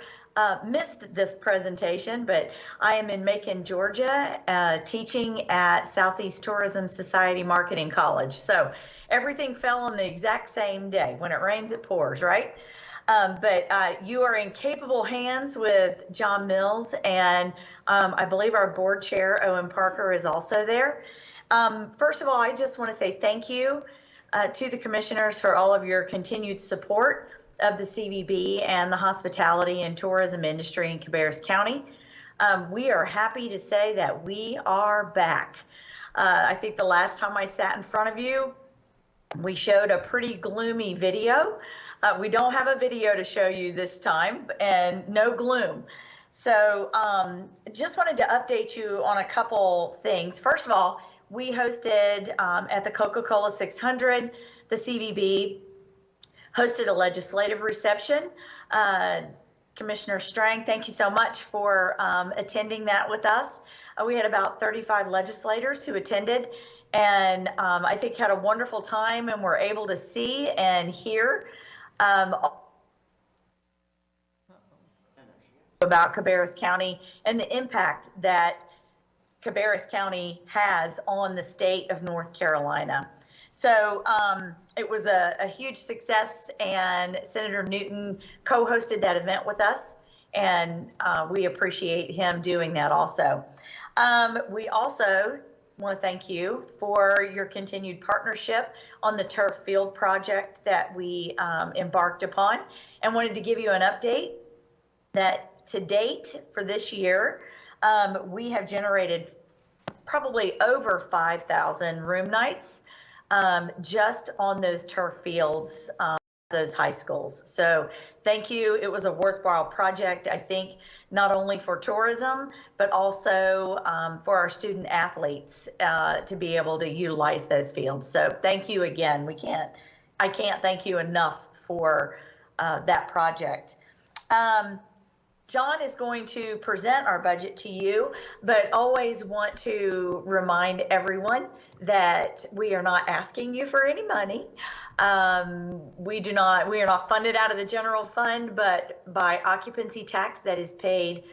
S12: missed this presentation, but I am in Macon, Georgia, teaching at Southeast Tourism Society Marketing College. So everything fell on the exact same day. When it rains, it pours, right? But you are in capable hands with John Mills, and I believe our board chair, Owen Parker, is also there. First of all, I just want to say thank you to the commissioners for all of your continued support of the CVB and the hospitality and tourism industry in Cabarrus County. We are happy to say that we are back. I think the last time I sat in front of you, we showed a pretty gloomy video. We don't have a video to show you this time, and no gloom. So just wanted to update you on a couple things. First of all, we hosted at the Coca-Cola 600, the CVB hosted a legislative reception. Commissioner Strang, thank you so much for attending that with us. We had about 35 legislators who attended, and I think had a wonderful time and were able to see and hear about Cabarrus County and the impact that Cabarrus County has on the state of North Carolina. So it was a huge success, and Senator Newton co-hosted that event with us, and we appreciate him doing that also. We also want to thank you for your continued partnership on the turf field project that we embarked upon, and wanted to give you an update that to date for this year, we have generated probably over 5,000 room nights just on those turf fields, those high schools. So thank you. It was a worthwhile project, I think, not only for tourism, but also for our student athletes to be able to utilize those fields. So thank you again. I can't thank you enough for that project. John is going to present our budget to you, but always want to remind everyone that we are not asking you for any money. We are not funded out of the general fund, but by occupancy tax that is paid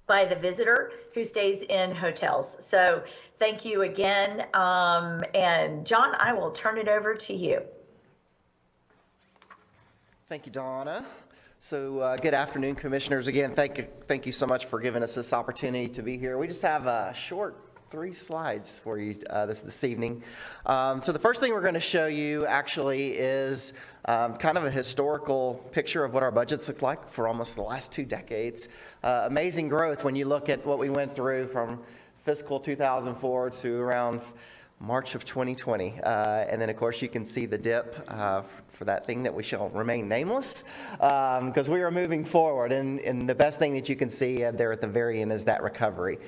S12: by the visitor who stays in hotels. So thank you again. And John, I will turn it over to you.
S11: Thank you, Donna. So good afternoon, commissioners. Again, thank you so much for giving us this opportunity to be here. We just have a short 3 slides for you this evening. So the first thing we're going to show you actually is kind of a historical picture of what our budgets look like for almost the last 2 decades. Amazing growth when you look at what we went through from fiscal 2004 to around March of 2020. And then, of course, you can see the dip for that thing that we shall remain nameless, because we are moving forward. And the best thing that you can see there at the very end is that recovery.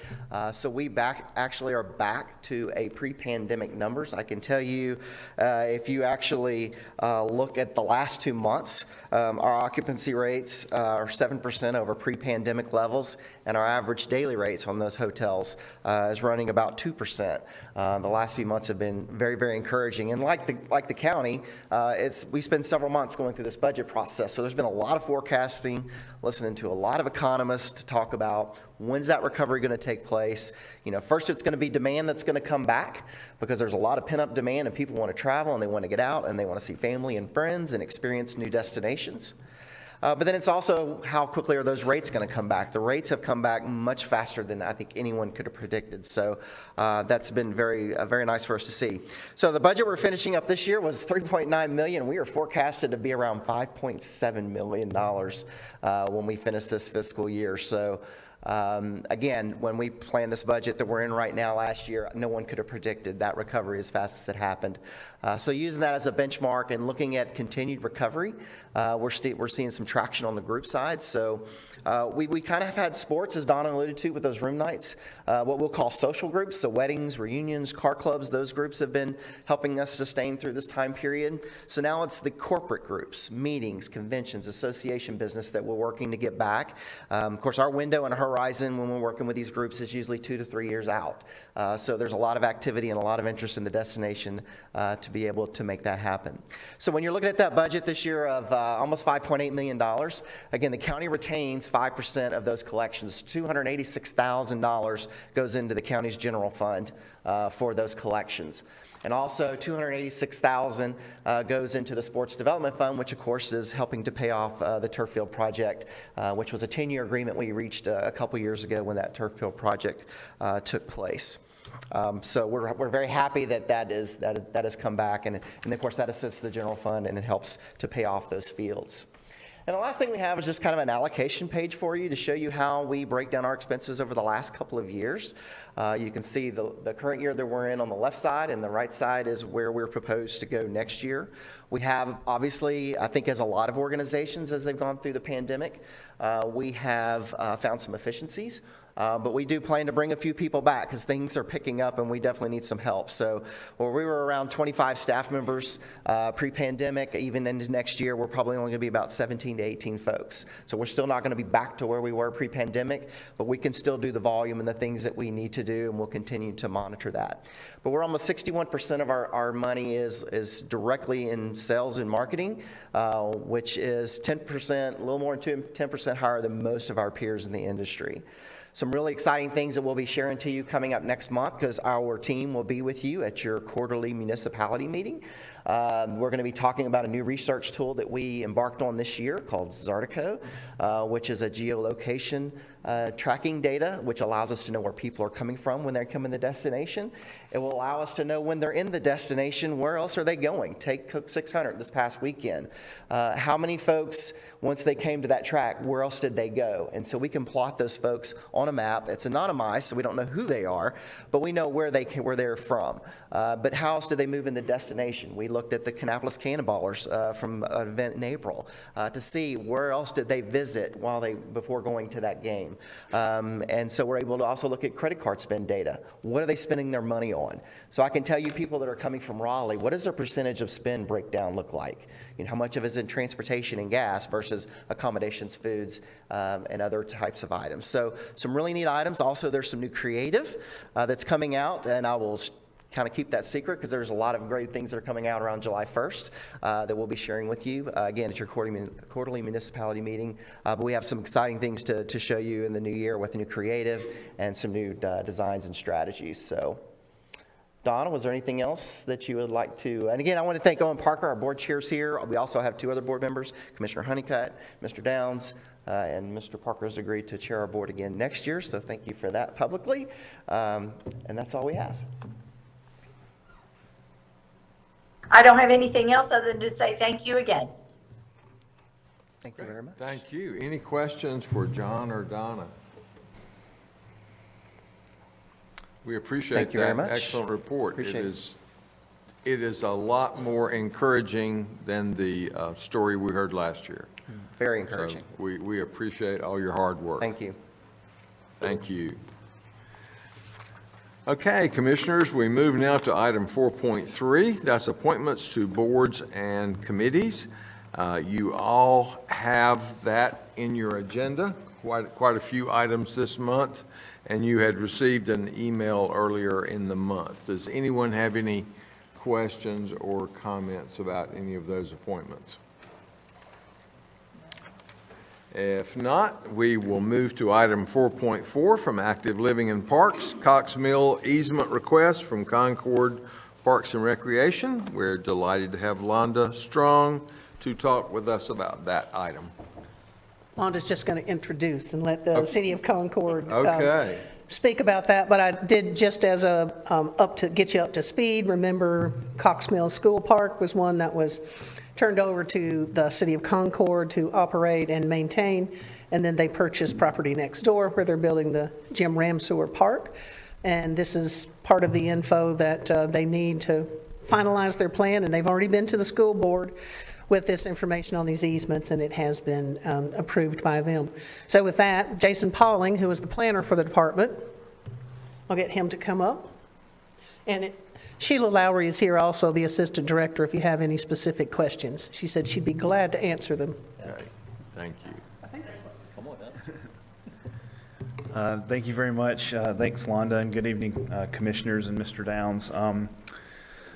S11: So we actually are back to a pre-pandemic numbers. I can tell you, if you actually look at the last 2 months, our occupancy rates are 7% over pre-pandemic levels, and our average daily rates on those hotels is running about 2%. The last few months have been very, very encouraging. And like the county, we spend several months going through this budget process. So there's been a lot of forecasting, listening to a lot of economists to talk about when's that recovery going to take place. You know, first it's going to be demand that's going to come back, because there's a lot of pent-up demand and people want to travel and they want to get out and they want to see family and friends and experience new destinations. But then it's also how quickly are those rates going to come back. The rates have come back much faster than I think anyone could have predicted. So that's been very nice for us to see. So the budget we're finishing up this year was $3.9 million. We are forecasted to be around $5.7 million when we finish this fiscal year. So again, when we planned this budget that we're in right now last year, no one could have predicted that recovery as fast as it happened. So using that as a benchmark and looking at continued recovery, we're seeing some traction on the group side. So We kind of have had sports, as Donna alluded to, with those room nights, what we'll call social groups, so weddings, reunions, car clubs, those groups have been helping us sustain through this time period. So now it's the corporate groups, meetings, conventions, association business that we're working to get back. Of course, our window and horizon when we're working with these groups is usually 2 to 3 years out. So there's a lot of activity and a lot of interest in the destination to be able to make that happen. So when you're looking at that budget this year of almost $5.8 million, again, the county retains 5% of those collections. $286,000 goes into the county's general fund for those collections. And also $286,000 goes into the Sports Development Fund, which of course is helping to pay off the turf field project, which was a 10-year agreement we reached a couple years ago when that turf field project took place. So we're very happy that has come back, and of course that assists the general fund and it helps to pay off those fields. And the last thing we have is just kind of an allocation page for you to show you how we break down our expenses over the last couple of years. You can see the current year that we're in on the left side, and the right side is where we're proposed to go next year. We have, obviously, I think as a lot of organizations as they've gone through the pandemic, we have found some efficiencies. But we do plan to bring a few people back because things are picking up and we definitely need some help. So where we were around 25 staff members pre-pandemic, even into next year, we're probably only going to be about 17 to 18 folks. So we're still not going to be back to where we were pre-pandemic, but we can still do the volume and the things that we need to do, and we'll continue to monitor that. But we're almost 61% of our money is directly in sales and marketing, which is 10%, a little more than 10% higher than most of our peers in the industry. Some really exciting things that we'll be sharing to you coming up next month, because our team will be with you at your quarterly municipality meeting. We're going to be talking about a new research tool that we embarked on this year called Zartico, which is a geolocation tracking data, which allows us to know where people are coming from when they come in the destination. It will allow us to know when they're in the destination, where else are they going? Take Cook 600 this past weekend. How many folks, once they came to that track, where else did they go? And so we can plot those folks on a map. It's anonymized, so we don't know who they are, but we know where they're from. But how else did they move in the destination? We looked at the Kannapolis Cannonballers from an event in April to see where else did they visit before going to that game. And so we're able to also look at credit card spend data. What are they spending their money on? So I can tell you people that are coming from Raleigh, what does their percentage of spend breakdown look like? You know, how much of it is in transportation and gas versus accommodations, foods, and other types of items. So some really neat items. Also, there's some new creative that's coming out, and I will kind of keep that secret because there's a lot of great things that are coming out around July 1st that we'll be sharing with you. Again, at your quarterly municipality meeting. But we have some exciting things to show you in the new year with new creative and some new designs and strategies. So, Donna, was there anything else that you would like to? And again, I want to thank Owen Parker, our board chairs here. We also have two other board members, Commissioner Honeycutt, Mr. Downs, and Mr. Parker has agreed to chair our board again next year. So thank you for that publicly. And that's all we have.
S12: I don't have anything else other than to say thank you again.
S11: Thank you very much.
S1: Thank you. Any questions for John or Donna? We appreciate
S11: Thank you very
S1: that
S11: much.
S1: excellent report.
S11: Appreciate
S1: It is a lot more encouraging than the story we heard last year.
S11: Very encouraging.
S1: So we appreciate all your hard work.
S11: Thank you.
S1: Thank you. Okay, Commissioners, we move now to item 4.3. That's appointments to boards and committees. You all have that in your agenda, quite a few items this month, and you had received an email earlier in the month. Does anyone have any questions or comments about any of those appointments? If not, we will move to item 4.4 from Active Living and Parks, Cox Mill easement request from Concord Parks and Recreation. We're delighted to have Londa Strong to talk with us about that item.
S5: Londa's just going to introduce and let the City of Concord
S1: Okay.
S5: speak about that, but I did just as a, get you up to speed, remember Cox Mill School Park was one that was turned over to the City of Concord to operate and maintain, and then they purchased property next door where they're building the Jim Ramsewer Park, and this is part of the info that they need to finalize their plan, and they've already been to the school board with this information on these easements, and it has been approved by them. So with that, Jason Pauling, who is the planner for the department, I'll get him to come up. And Sheila Lowry is here also, the assistant director, if you have any specific questions. She said she'd be glad to answer them.
S1: Okay, thank you.
S13: Thank you very much. Thanks, Londa, and good evening, commissioners and Mr. Downs.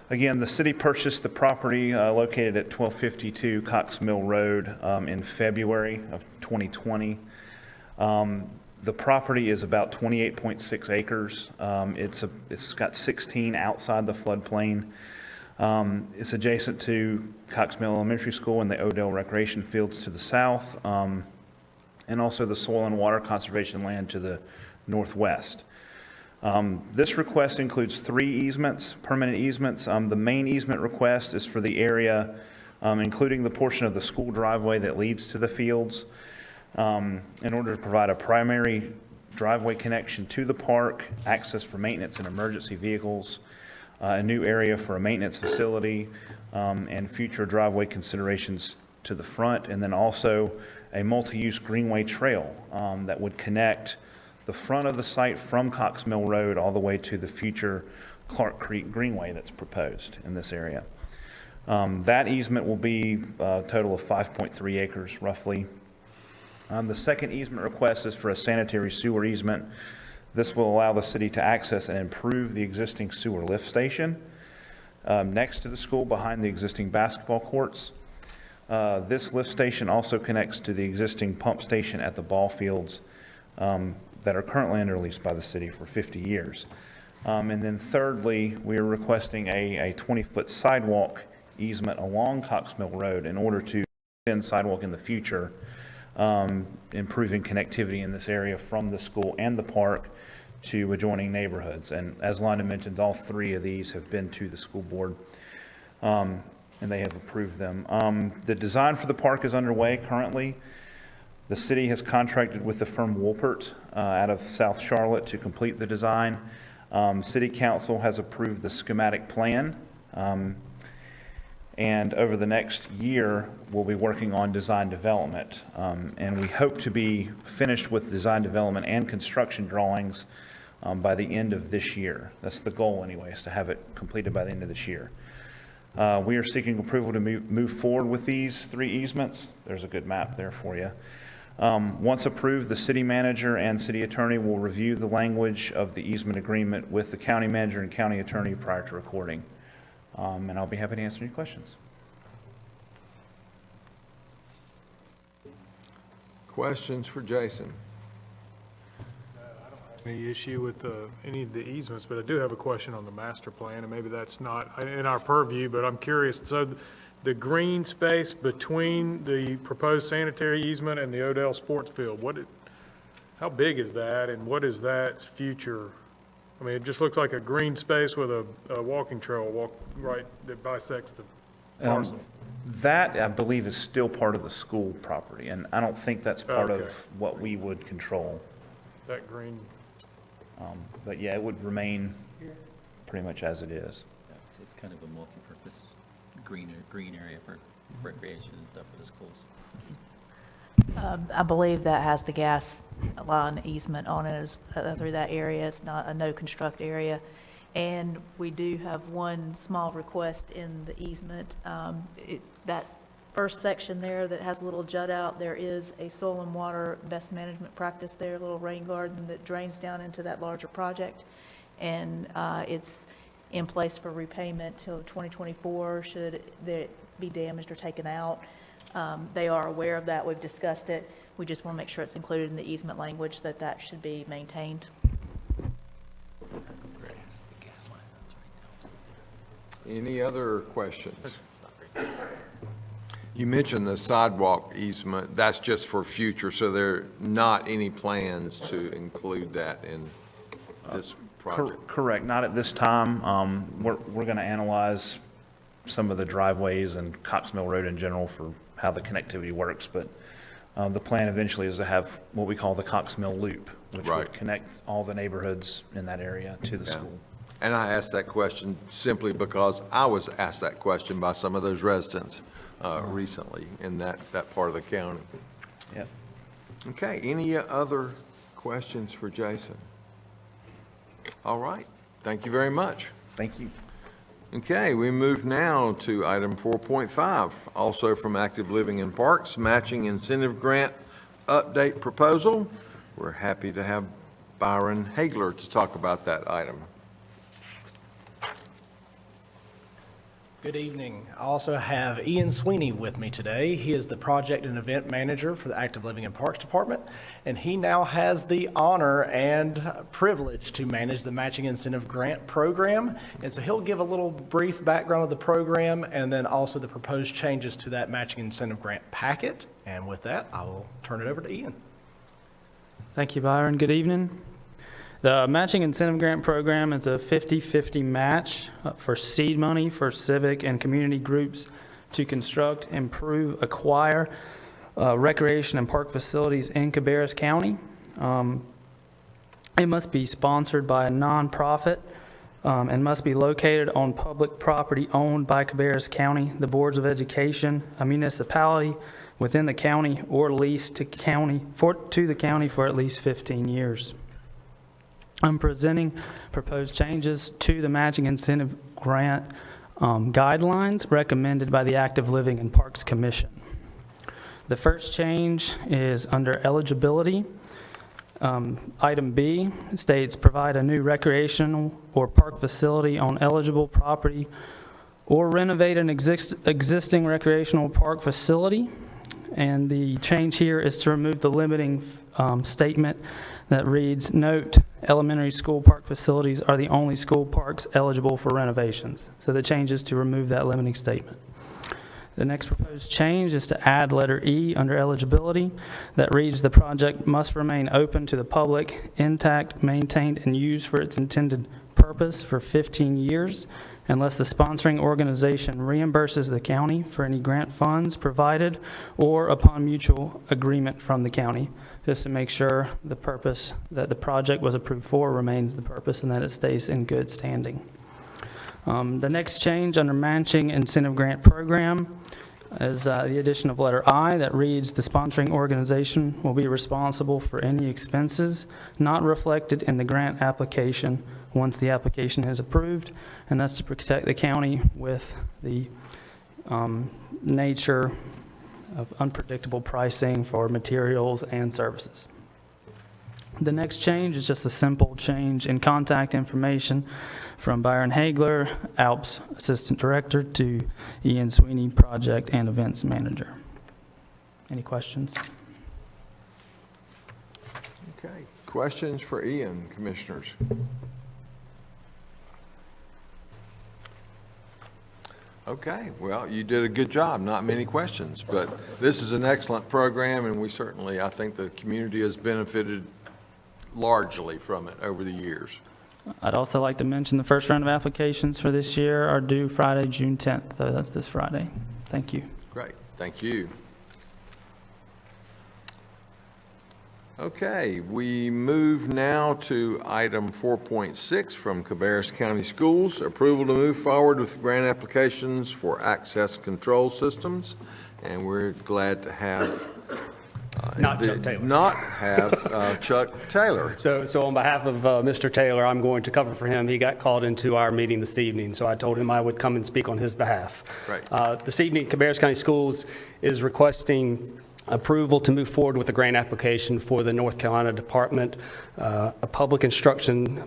S13: Again, the city purchased the property located at 1252 Cox Mill Road in February of 2020. The property is about 28.6 acres. It's got 16 outside the floodplain. It's adjacent to Cox Mill Elementary School and the Odell Recreation Fields to the south, and also the soil and water conservation land to the northwest. This request includes 3 easements, permanent easements. The main easement request is for the area, including the portion of the school driveway that leads to the fields, in order to provide a primary driveway connection to the park, access for maintenance and emergency vehicles, a new area for a maintenance facility, and future driveway considerations to the front, and then also a multi-use greenway trail that would connect the front of the site from Cox Mill Road all the way to the future Clark Creek Greenway that's proposed in this area. That easement will be a total of 5.3 acres roughly. The second easement request is for a sanitary sewer easement. This will allow the city to access and improve the existing sewer lift station next to the school behind the existing basketball courts. This lift station also connects to the existing pump station at the ball fields that are currently under lease by the city for 50 years. And then thirdly, we are requesting a 20-foot sidewalk easement along Cox Mill Road in order to extend sidewalk in the future, improving connectivity in this area from the school and the park to adjoining neighborhoods. And as Londa mentioned, all 3 of these have been to the school board, and they have approved them. The design for the park is underway currently. The city has contracted with the firm Wolpert out of South Charlotte to complete the design. City Council has approved the schematic plan, and over the next year, we'll be working on design development. And we hope to be finished with design development and construction drawings by the end of this year. That's the goal anyway, is to have it completed by the end of this year. We are seeking approval to move forward with these 3 easements. There's a good map there for you. Once approved, the city manager and city attorney will review the language of the easement agreement with the county manager and county attorney prior to recording. And I'll be happy to answer any questions.
S1: Questions for Jason?
S10: Any issue with any of the easements, but I do have a question on the master plan, and maybe that's not in our purview, but I'm curious. So the green space between the proposed sanitary easement and the Odell sports field, how big is that, and what is that future? I mean, it just looks like a green space with a walking trail that bisects the parcel.
S13: That, I believe, is still part of the school property, and I don't think that's part
S10: Okay.
S13: of what we would control.
S10: That green.
S13: But yeah, it would remain pretty much as it is.
S4: It's kind of a multi-purpose green area for recreation and stuff for the schools.
S14: I believe that has the gas line easement on it through that area. It's not a no construct area. And we do have one small request in the easement. That first section there that has a little jut out, there is a soil and water best management practice there, a little rain garden that drains down into that larger project. And it's in place for repayment till 2024 should it be damaged or taken out. They are aware of that. We've discussed it. We just want to make sure it's included in the easement language that should be maintained.
S1: Any other questions? You mentioned the sidewalk easement. That's just for future, so there are not any plans to include that in this project?
S13: Correct, not at this time. We're going to analyze some of the driveways and Cox Mill Road in general for how the connectivity works, but the plan eventually is to have what we call the Cox Mill Loop, which would connect all the neighborhoods in that area to the school.
S1: And I asked that question simply because I was asked that question by some of those residents recently in that part of the county.
S13: Yep.
S1: Okay, any other questions for Jason? All right, thank you very much.
S13: Thank you.
S1: Okay, we move now to item 4.5, also from Active Living and Parks, Matching Incentive Grant Update Proposal. We're happy to have Byron Hagler to talk about that item.
S15: Good evening. I also have Ian Sweeney with me today. He is the Project and Event Manager for the Active Living and Parks Department, and he now has the honor and privilege to manage the Matching Incentive Grant Program. And so he'll give a little brief background of the program and then also the proposed changes to that Matching Incentive Grant packet. And with that, I will turn it over to Ian.
S16: Thank you, Byron. Good evening. The Matching Incentive Grant Program is a 50-50 match for seed money for civic and community groups to construct, improve, acquire recreation and park facilities in Cabarrus County. It must be sponsored by a nonprofit and must be located on public property owned by Cabarrus County, the boards of education, a municipality within the county, or leased to the county for at least 15 years. I'm presenting proposed changes to the Matching Incentive Grant guidelines recommended by the Active Living and Parks Commission. The first change is under eligibility. Item B states provide a new recreational or park facility on eligible property or renovate an existing recreational park facility. And the change here is to remove the limiting statement that reads, note, elementary school park facilities are the only school parks eligible for renovations. So the change is to remove that limiting statement. The next proposed change is to add letter E under eligibility that reads, the project must remain open to the public, intact, maintained, and used for its intended purpose for 15 years unless the sponsoring organization reimburses the county for any grant funds provided or upon mutual agreement from the county, just to make sure the purpose that the project was approved for remains the purpose and that it stays in good standing. The next change under Matching Incentive Grant Program is the addition of letter I that reads, the sponsoring organization will be responsible for any expenses not reflected in the grant application once the application is approved, and that's to protect the county with the nature of unpredictable pricing for materials and services. The next change is just a simple change in contact information from Byron Hagler, ALPS Assistant Director, to Ian Sweeney, Project and Events Manager. Any questions?
S1: Okay, questions for Ian, commissioners? Okay, well, you did a good job. Not many questions, but this is an excellent program, and we certainly, I think the community has benefited largely from it over the years.
S16: I'd also like to mention the first round of applications for this year are due Friday, June 10th. So that's this Friday. Thank you.
S1: Great, thank you. Okay, we move now to item 4.6 from Cabarrus County Schools, approval to move forward with grant applications for access control systems. And we're glad to have Chuck Taylor.
S17: So on behalf of Mr. Taylor, I'm going to cover for him. He got called into our meeting this evening, so I told him I would come and speak on his behalf.
S1: Right.
S17: This evening, Cabarrus County Schools is requesting approval to move forward with a grant application for the North Carolina Department of Public Instruction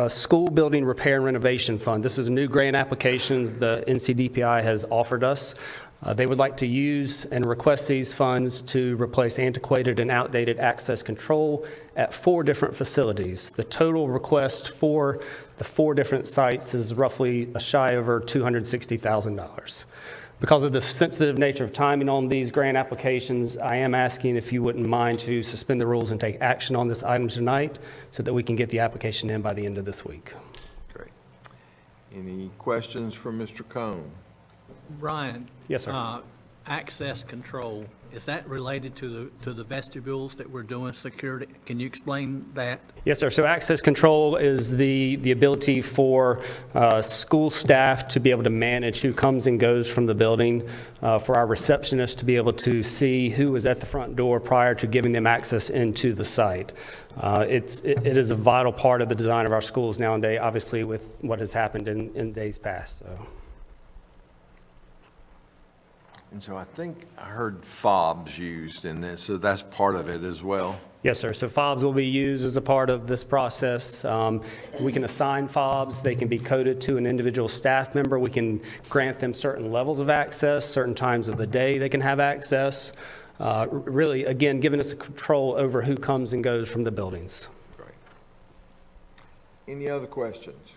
S17: School Building Repair and Renovation Fund. This is a new grant application the NCDPI has offered us. They would like to use and request these funds to replace antiquated and outdated access control at 4 different facilities. The total request for the 4 different sites is roughly shy over $260,000. Because of the sensitive nature of timing on these grant applications, I am asking if you wouldn't mind to suspend the rules and take action on this item tonight so that we can get the application in by the end of this week.
S1: Great. Any questions for Mr. Cone?
S3: Brian?
S17: Yes, sir.
S3: access control, is that related to the vestibules that we're doing security? Can you explain that?
S17: Yes, sir. So access control is the ability for school staff to be able to manage who comes and goes from the building, for our receptionists to be able to see who is at the front door prior to giving them access into the site. It is a vital part of the design of our schools nowadays, obviously with what has happened in days past. So.
S1: And so I think I heard fobs used in this, so that's part of it as well.
S17: Yes, sir. So fobs will be used as a part of this process. We can assign fobs. They can be coded to an individual staff member. We can grant them certain levels of access, certain times of the day they can have access. Really, again, giving us control over who comes and goes from the buildings.
S1: Great. Any other questions?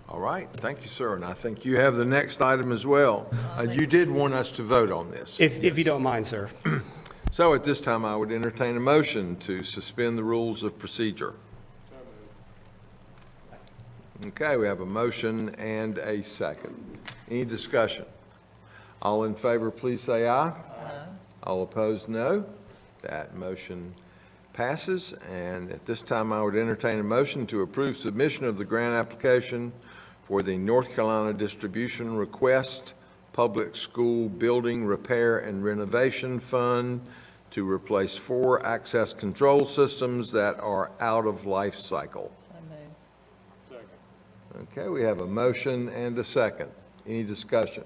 S1: All right, thank you, sir. And I think you have the next item as well. You did want us to vote on this.
S17: If you don't mind, sir.
S1: So at this time, I would entertain a motion to suspend the rules of procedure. Okay, we have a motion and a second. Any discussion? All in favor, please say aye. Aye. All opposed, no. That motion passes. And at this time, I would entertain a motion to approve submission of the grant application for the North Carolina Distribution Request Public School Building Repair and Renovation Fund to replace 4 access control systems that are out of life cycle. Okay, we have a motion and a second. Any discussion?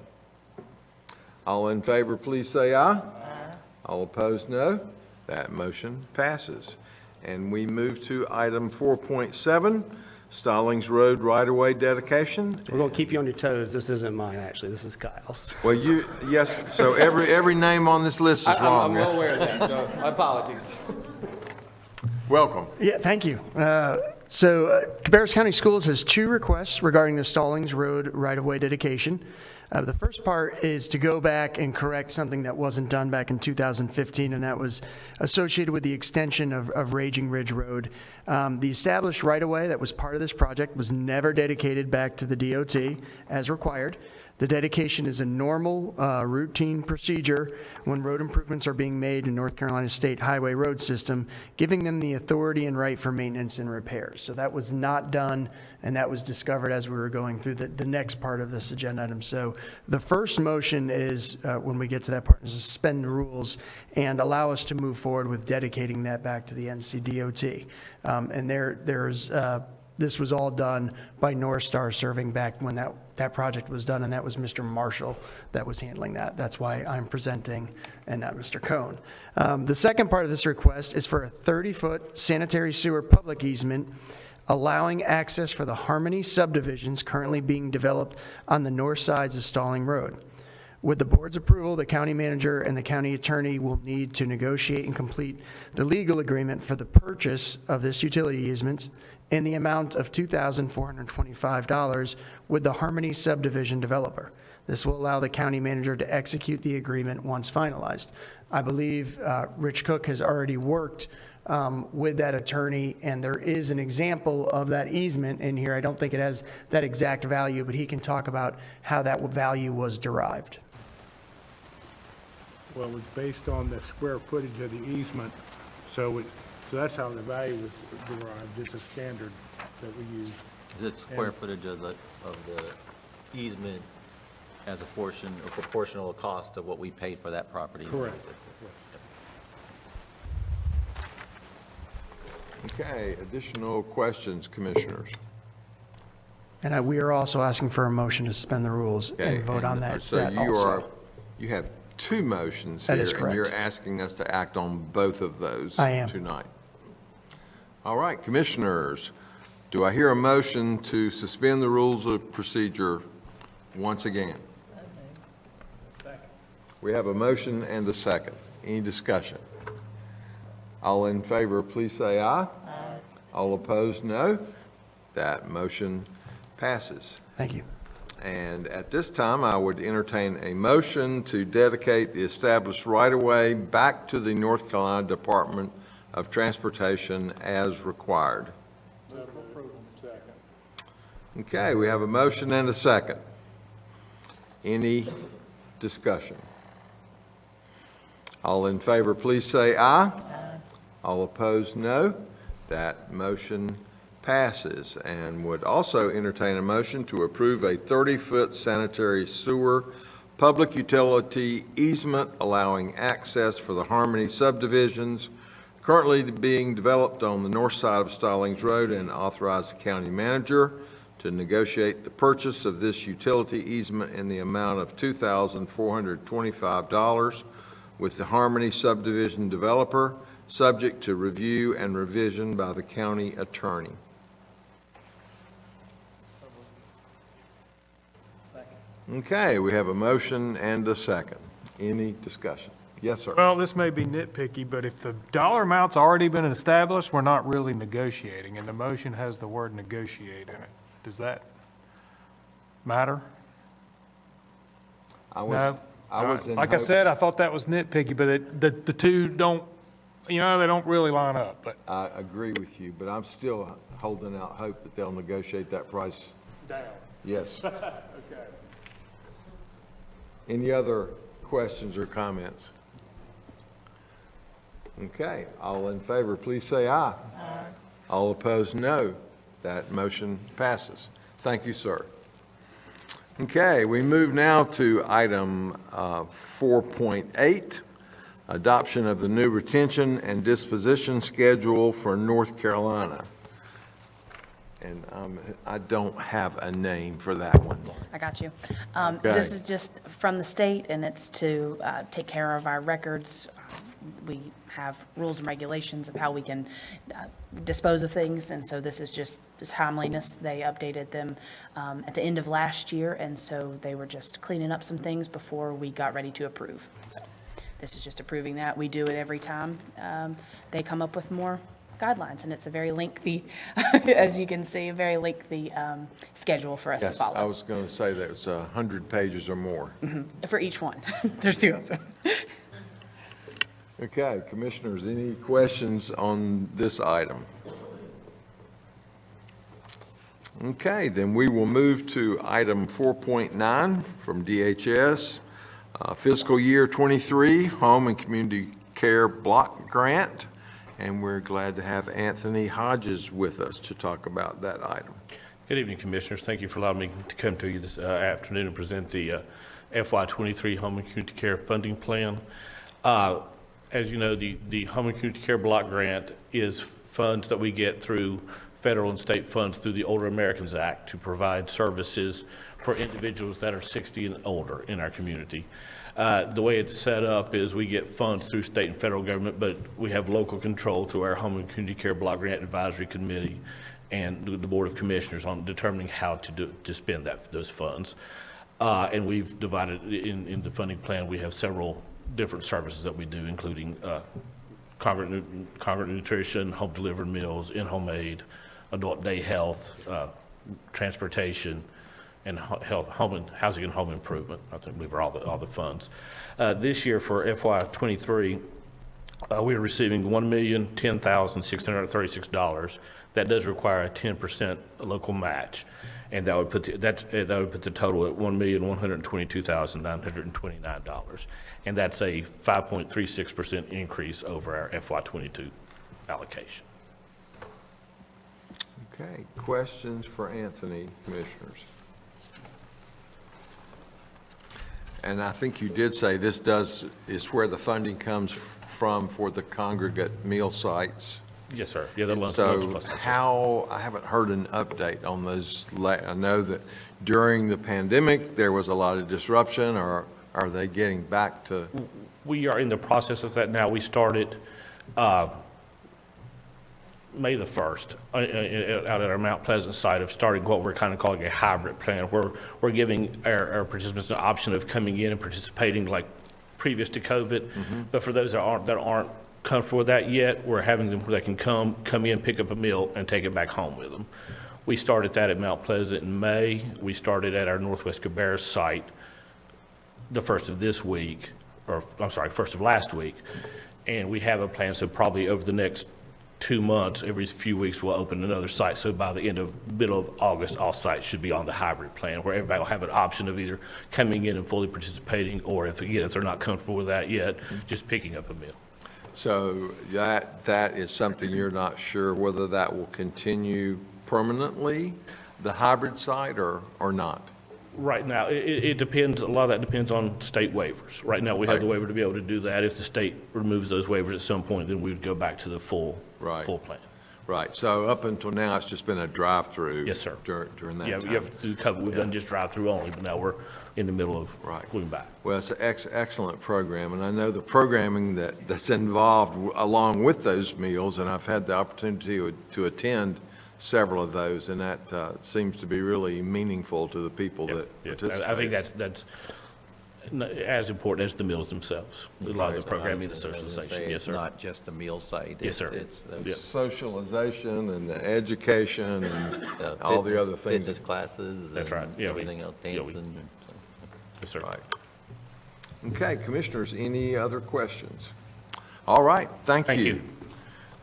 S1: All in favor, please say aye. Aye. All opposed, no. That motion passes. And we move to item 4.7, Stallings Road right-of-way dedication.
S17: We're going to keep you on your toes. This isn't mine, actually. This is Kyle's.
S1: Well, yes, so every name on this list is wrong.
S17: I'm well aware of that, so my apologies.
S1: Welcome.
S18: Yeah, thank you. Cabarrus County Schools has 2 requests regarding the Stallings Road right-of-way dedication. The first part is to go back and correct something that wasn't done back in 2015, and that was associated with the extension of Raging Ridge Road. The established right-of-way that was part of this project was never dedicated back to the DOT as required. The dedication is a normal, routine procedure when road improvements are being made in North Carolina State Highway Road System, giving them the authority and right for maintenance and repairs. So that was not done, and that was discovered as we were going through the next part of this agenda item. So the first motion is, when we get to that part, is to suspend the rules and allow us to move forward with dedicating that back to the NCDOT. This was all done by North Star serving back when that project was done, and that was Mr. Marshall that was handling that. That's why I'm presenting and not Mr. Cohn. The second part of this request is for a 30-foot sanitary sewer public easement allowing access for the Harmony subdivisions currently being developed on the north sides of Stalling Road. With the board's approval, the county manager and the county attorney will need to negotiate and complete the legal agreement for the purchase of this utility easement in the amount of $2,425 with the Harmony subdivision developer. This will allow the county manager to execute the agreement once finalized. I believe Rich Cook has already worked with that attorney, and there is an example of that easement in here. I don't think it has that exact value, but he can talk about how that value was derived.
S10: Well, it's based on the square footage of the easement, so that's how the value was derived. It's a standard that we use.
S4: Is it square footage of the easement as a portion or proportional cost of what we paid for that property?
S10: Correct.
S1: Okay, additional questions, commissioners?
S18: And we are also asking for a motion to suspend the rules and vote on that.
S1: So you have 2 motions here.
S18: That is correct.
S1: And you're asking us to act on both of those
S18: I am.
S1: tonight. All right, commissioners, do I hear a motion to suspend the rules of procedure once again? We have a motion and a second. Any discussion? All in favor, please say aye. Aye. All opposed, no. That motion passes.
S18: Thank you.
S1: And at this time, I would entertain a motion to dedicate the established right-of-way back to the North Carolina Department of Transportation as required. Okay, we have a motion and a second. Any discussion? All in favor, please say aye. All opposed, no. That motion passes. And would also entertain a motion to approve a 30-foot sanitary sewer public utility easement allowing access for the Harmony subdivisions currently being developed on the north side of Stallings Road, and authorize the county manager to negotiate the purchase of this utility easement in the amount of $2,425 with the Harmony subdivision developer, subject to review and revision by the county attorney. Okay, we have a motion and a second. Any discussion? Yes, sir.
S10: Well, this may be nitpicky, but if the dollar amount's already been established, we're not really negotiating, and the motion has the word negotiate in it. Does that matter? No? Like I said, I thought that was nitpicky, but the two don't, they don't really line up, but.
S1: I agree with you, but I'm still holding out hope that they'll negotiate that price.
S10: Down.
S1: Yes.
S10: Okay.
S1: Any other questions or comments? Okay, all in favor, please say aye. Aye. All opposed, no. That motion passes. Thank you, sir. Okay, we move now to item 4.8, adoption of the new retention and disposition schedule for North Carolina. And I don't have a name for that one.
S19: I got you.
S1: Okay.
S19: This is just from the state, and it's to take care of our records. We have rules and regulations of how we can dispose of things, and so this is just timeliness. They updated them at the end of last year, and so they were just cleaning up some things before we got ready to approve. So this is just approving that. We do it every time they come up with more guidelines, and it's a very lengthy, as you can see, a very lengthy schedule for us to follow.
S1: I was going to say that it's 100 pages or more.
S19: For each one. There's two of them.
S1: Okay, commissioners, any questions on this item? Okay, then we will move to item 4.9 from DHS, fiscal year 23 Home and Community Care Block Grant. And we're glad to have Anthony Hodges with us to talk about that item.
S20: Good evening, Commissioners. Thank you for allowing me to come to you this afternoon and present the FY23 Home and Community Care Funding Plan. As you know, the Home and Community Care Block Grant is funds that we get through federal and state funds through the Older Americans Act to provide services for individuals that are 60 and older in our community. The way it's set up is we get funds through state and federal government, but we have local control through our Home and Community Care Block Grant Advisory Committee and the Board of Commissioners on determining how to spend those funds. And we've divided in the funding plan. We have several different services that we do, including Congregate nutrition, home delivered meals, in-home aid, adult day health, transportation, and housing and home improvement. I think we were all the funds. This year for FY23, we are receiving $1,010,636. That does require a 10% local match, and that would put the total at $1,122,929, and that's a 5.36% increase over our FY22 allocation.
S1: Okay, questions for Anthony, commissioners? And I think you did say this is where the funding comes from for the congregate meal sites.
S20: Yes, sir. Yeah, the lunch.
S1: So I haven't heard an update on those. I know that during the pandemic, there was a lot of disruption, or are they getting back to?
S20: We are in the process of that now. We started May the 1st out at our Mount Pleasant site of starting what we're kind of calling a hybrid plan, where we're giving our participants an option of coming in and participating like previous to COVID. But for those that aren't comfortable with that yet, we're having them where they can come in, pick up a meal, and take it back home with them. We started that at Mount Pleasant in May. We started at our Northwest Cabarrus site the first of last week. And we have a plan, so probably over the next 2 months, every few weeks, we'll open another site. So by the middle of August, all sites should be on the hybrid plan, where everybody will have an option of either coming in and fully participating, or if they're not comfortable with that yet, just picking up a meal.
S1: So that is something you're not sure whether that will continue permanently, the hybrid site, or not?
S20: Right now, it depends, a lot of that depends on state waivers. Right now, we have the waiver to be able to do that. If the state removes those waivers at some point, then we would go back to the full plan.
S1: Right, so up until now, it's just been a drive-through?
S20: Yes, sir.
S1: During that
S20: Yeah,
S1: time?
S20: you have to do a couple, we've done just drive-through only, but now we're in the middle of going back.
S1: Well, it's an excellent program, and I know the programming that's involved along with those meals, and I've had the opportunity to attend several of those, and that seems to be really meaningful to the people that participate.
S20: I think that's as important as the meals themselves. A lot of the programming, the socialization. Yes, sir.
S4: It's not just a meal site.
S20: Yes, sir.
S4: It's
S1: Socialization and the education and all the other things.
S4: Fitness classes.
S20: That's right.
S4: Yeah, everything else, dancing.
S20: Yes, sir.
S1: Right. Okay, commissioners, any other questions? All right, thank you.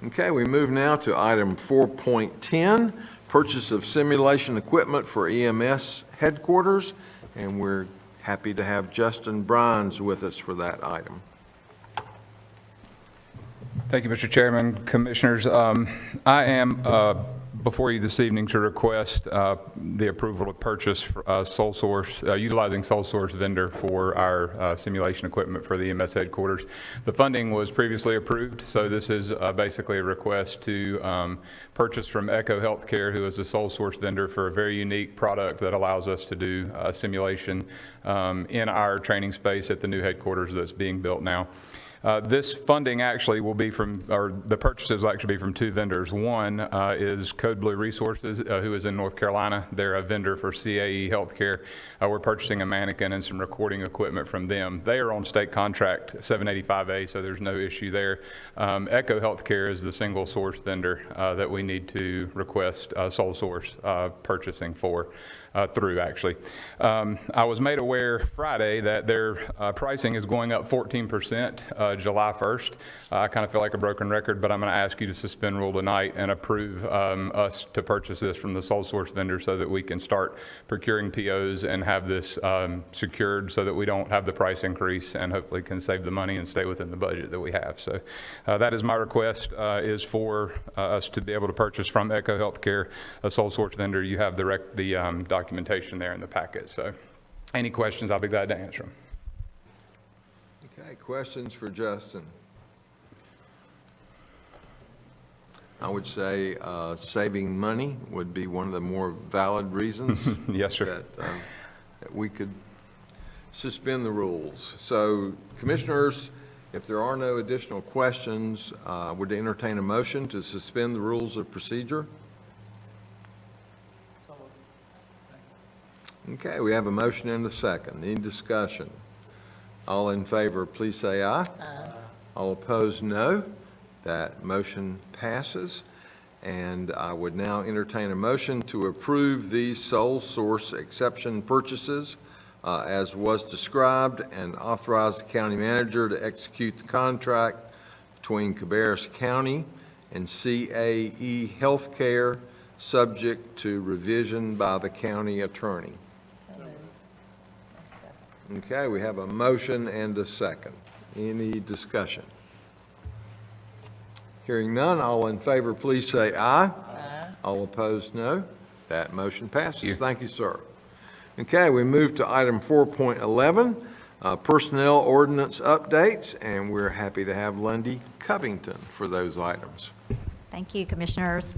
S1: Okay, we move now to item 4.10, purchase of simulation equipment for EMS headquarters, and we're happy to have Justin Brines with us for that item.
S21: Thank you, Mr. Chairman, Commissioners. I am before you this evening to request the approval to purchase sole source, utilizing sole source vendor for our simulation equipment for the EMS headquarters. The funding was previously approved, so this is basically a request to purchase from Echo Healthcare, who is a sole source vendor for a very unique product that allows us to do simulation in our training space at the new headquarters that's being built now. This funding actually will be from, or the purchases will actually be from two vendors. One is Code Blue Resources, who is in North Carolina. They're a vendor for CAE Healthcare. We're purchasing a mannequin and some recording equipment from them. They are on state contract 785A, so there's no issue there. Echo Healthcare is the single source vendor that we need to request sole source purchasing for. Through actually. I was made aware Friday that their pricing is going up 14% July 1st. I kind of feel like a broken record, but I'm going to ask you to suspend rule tonight and approve us to purchase this from the sole source vendor so that we can start procuring POs and have this secured so that we don't have the price increase and hopefully can save the money and stay within the budget that we have. So that is my request, is for us to be able to purchase from Echo Healthcare, a sole source vendor. You have the documentation there in the packet. So any questions, I'll be glad to answer them.
S1: Okay, questions for Justin? I would say saving money would be one of the more valid reasons.
S21: Yes, sir.
S1: That we could suspend the rules. So commissioners, if there are no additional questions, would entertain a motion to suspend the rules of procedure? Okay, we have a motion and a second. Any discussion? All in favor, please say aye. Aye. All opposed, no. That motion passes. And I would now entertain a motion to approve these sole source exception purchases as was described, and authorize the county manager to execute the contract between Cabarrus County and CAE Healthcare, subject to revision by the county attorney. Okay, we have a motion and a second. Any discussion? Hearing none, all in favor, please say aye. Aye. All opposed, no. That motion passes. Thank you, sir. Okay, we move to item 4.11, personnel ordinance updates, and we're happy to have Lundy Covington for those items.
S22: Thank you, Commissioners.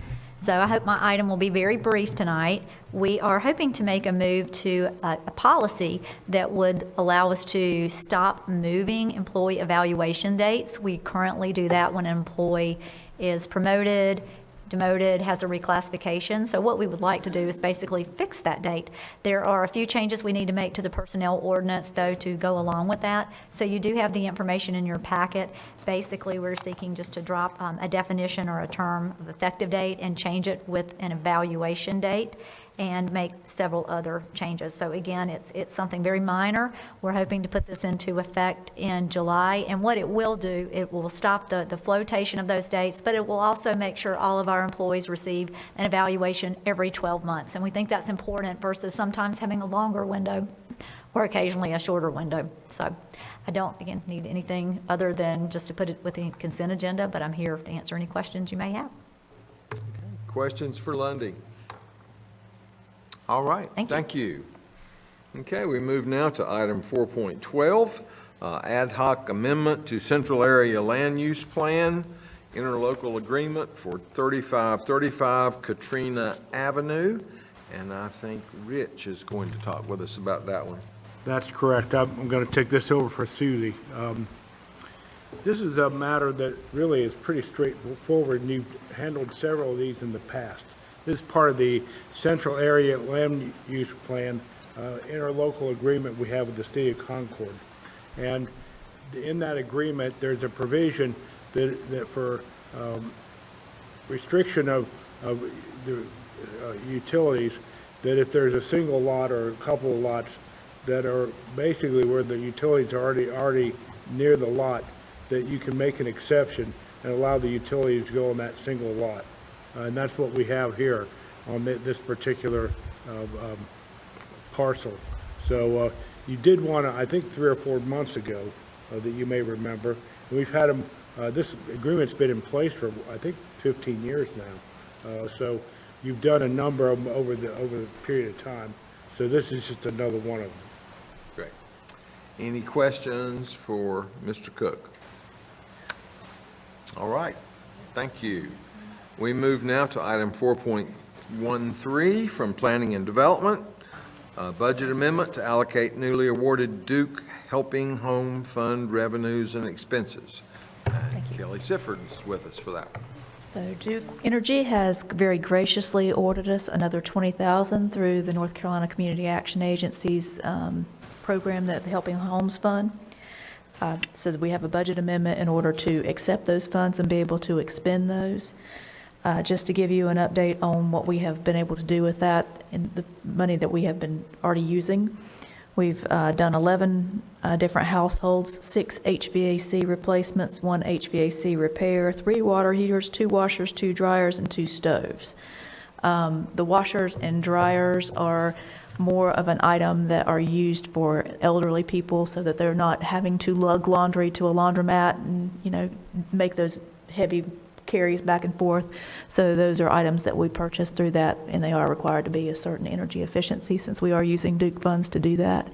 S22: So I hope my item will be very brief tonight. We are hoping to make a move to a policy that would allow us to stop moving employee evaluation dates. We currently do that when an employee is promoted, demoted, has a reclassification. So what we would like to do is basically fix that date. There are a few changes we need to make to the personnel ordinance, though, to go along with that. So you do have the information in your packet. Basically, we're seeking just to drop a definition or a term of effective date and change it with an evaluation date. and make several other changes. So again, it's something very minor. We're hoping to put this into effect in July, and what it will do, it will stop the flotation of those dates, but it will also make sure all of our employees receive an evaluation every 12 months. And we think that's important versus sometimes having a longer window or occasionally a shorter window. So I don't, again, need anything other than just to put it with the consent agenda, but I'm here to answer any questions you may have.
S1: Questions for Lundy? All right, thank you. Okay, we move now to item 4.12, ad hoc amendment to Central Area Land Use Plan, interlocal agreement for 3535 Katrina Avenue. And I think Rich is going to talk with us about that one.
S2: That's correct. I'm going to take this over for Susie. This is a matter that really is pretty straightforward, and you've handled several of these in the past. This is part of the Central Area Land Use Plan, interlocal agreement we have with the City of Concord. And in that agreement, there's a provision that for restriction of the utilities, that if there's a single lot or a couple of lots that are basically where the utilities are already near the lot, that you can make an exception and allow the utilities to go on that single lot. And that's what we have here on this particular parcel. So you did want to, I think 3 or 4 months ago, that you may remember, and we've had them, this agreement's been in place for, I think, 15 years now. So you've done a number of them over the period of time. So this is just another one of them.
S1: Great. Any questions for Mr. Cook? All right, thank you. We move now to item 4.13 from Planning and Development, budget amendment to allocate newly awarded Duke Helping Home Fund revenues and expenses. Kelly Sifford's with us for that one.
S14: So Duke Energy has very graciously ordered us another $20,000 through the North Carolina Community Action Agency's program, that the Helping Homes Fund. So that we have a budget amendment in order to accept those funds and be able to expend those. Just to give you an update on what we have been able to do with that and the money that we have been already using. We've done 11 different households, 6 HVAC replacements, 1 HVAC repair, 3 water heaters, 2 washers, 2 dryers, and 2 stoves. The washers and dryers are more of an item that are used for elderly people so that they're not having to lug laundry to a laundromat and, make those heavy carries back and forth. So those are items that we purchase through that, and they are required to be a certain energy efficiency since we are using Duke funds to do that.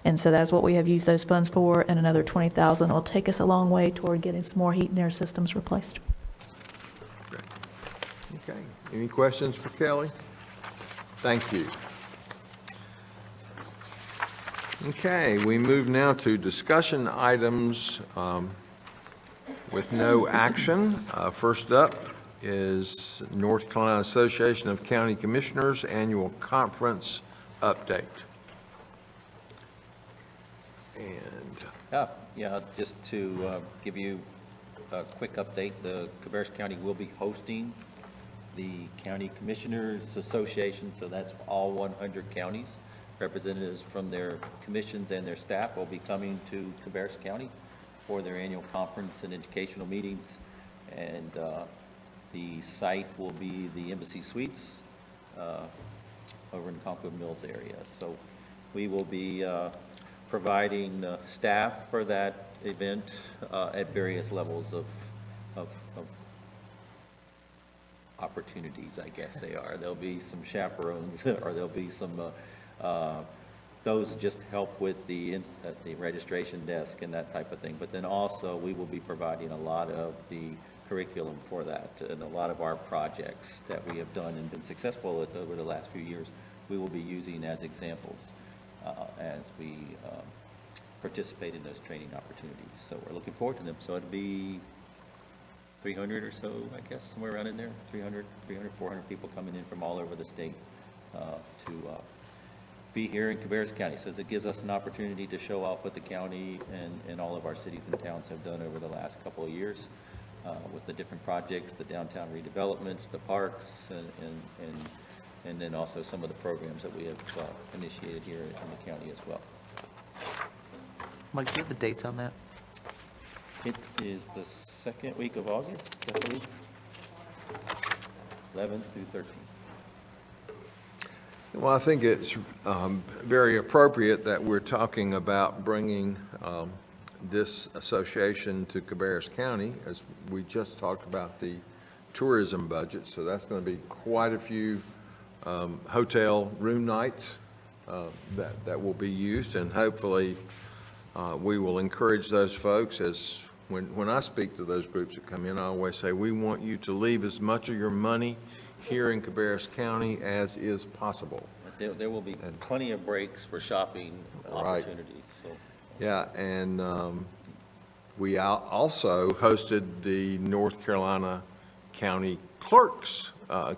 S14: And so that's what we have used those funds for, and another $20,000 will take us a long way toward getting some more heat and air systems replaced.
S1: Okay, any questions for Kelly? Thank you. Okay, we move now to discussion items with no action. First up is North Carolina Association of County Commissioners Annual Conference update. And
S4: just to give you a quick update, the Cabarrus County will be hosting the County Commissioners Association, so that's all 100 counties. Representatives from their commissions and their staff will be coming to Cabarrus County for their annual conference and educational meetings. And the site will be the Embassy Suites over in the Concord Mills area. So we will be providing staff for that event at various levels of opportunities, I guess they are. There'll be some chaperones, or there'll be some those just help with the registration desk and that type of thing. But then also we will be providing a lot of the curriculum for that, and a lot of our projects that we have done and been successful at over the last few years, we will be using as examples as we participate in those training opportunities. So we're looking forward to them. So it'll be 300 or so, I guess, somewhere around in there, 300, 400 people coming in from all over the state to be here in Cabarrus County. So it gives us an opportunity to show off what the county and all of our cities and towns have done over the last couple of years with the different projects, the downtown redevelopments, the parks, and and then also some of the programs that we have initiated here in the county as well.
S6: Mike, do you have the dates on that?
S4: It is the second week of August, I believe, 11th through 13th.
S1: Well, I think it's very appropriate that we're talking about bringing this association to Cabarrus County, as we just talked about the tourism budget, so that's going to be quite a few hotel room nights that will be used, and hopefully we will encourage those folks. As when I speak to those groups that come in, I always say, we want you to leave as much of your money here in Cabarrus County as is possible.
S4: There will be plenty of breaks for shopping opportunities. So.
S1: Yeah, and we also hosted the North Carolina County Clerks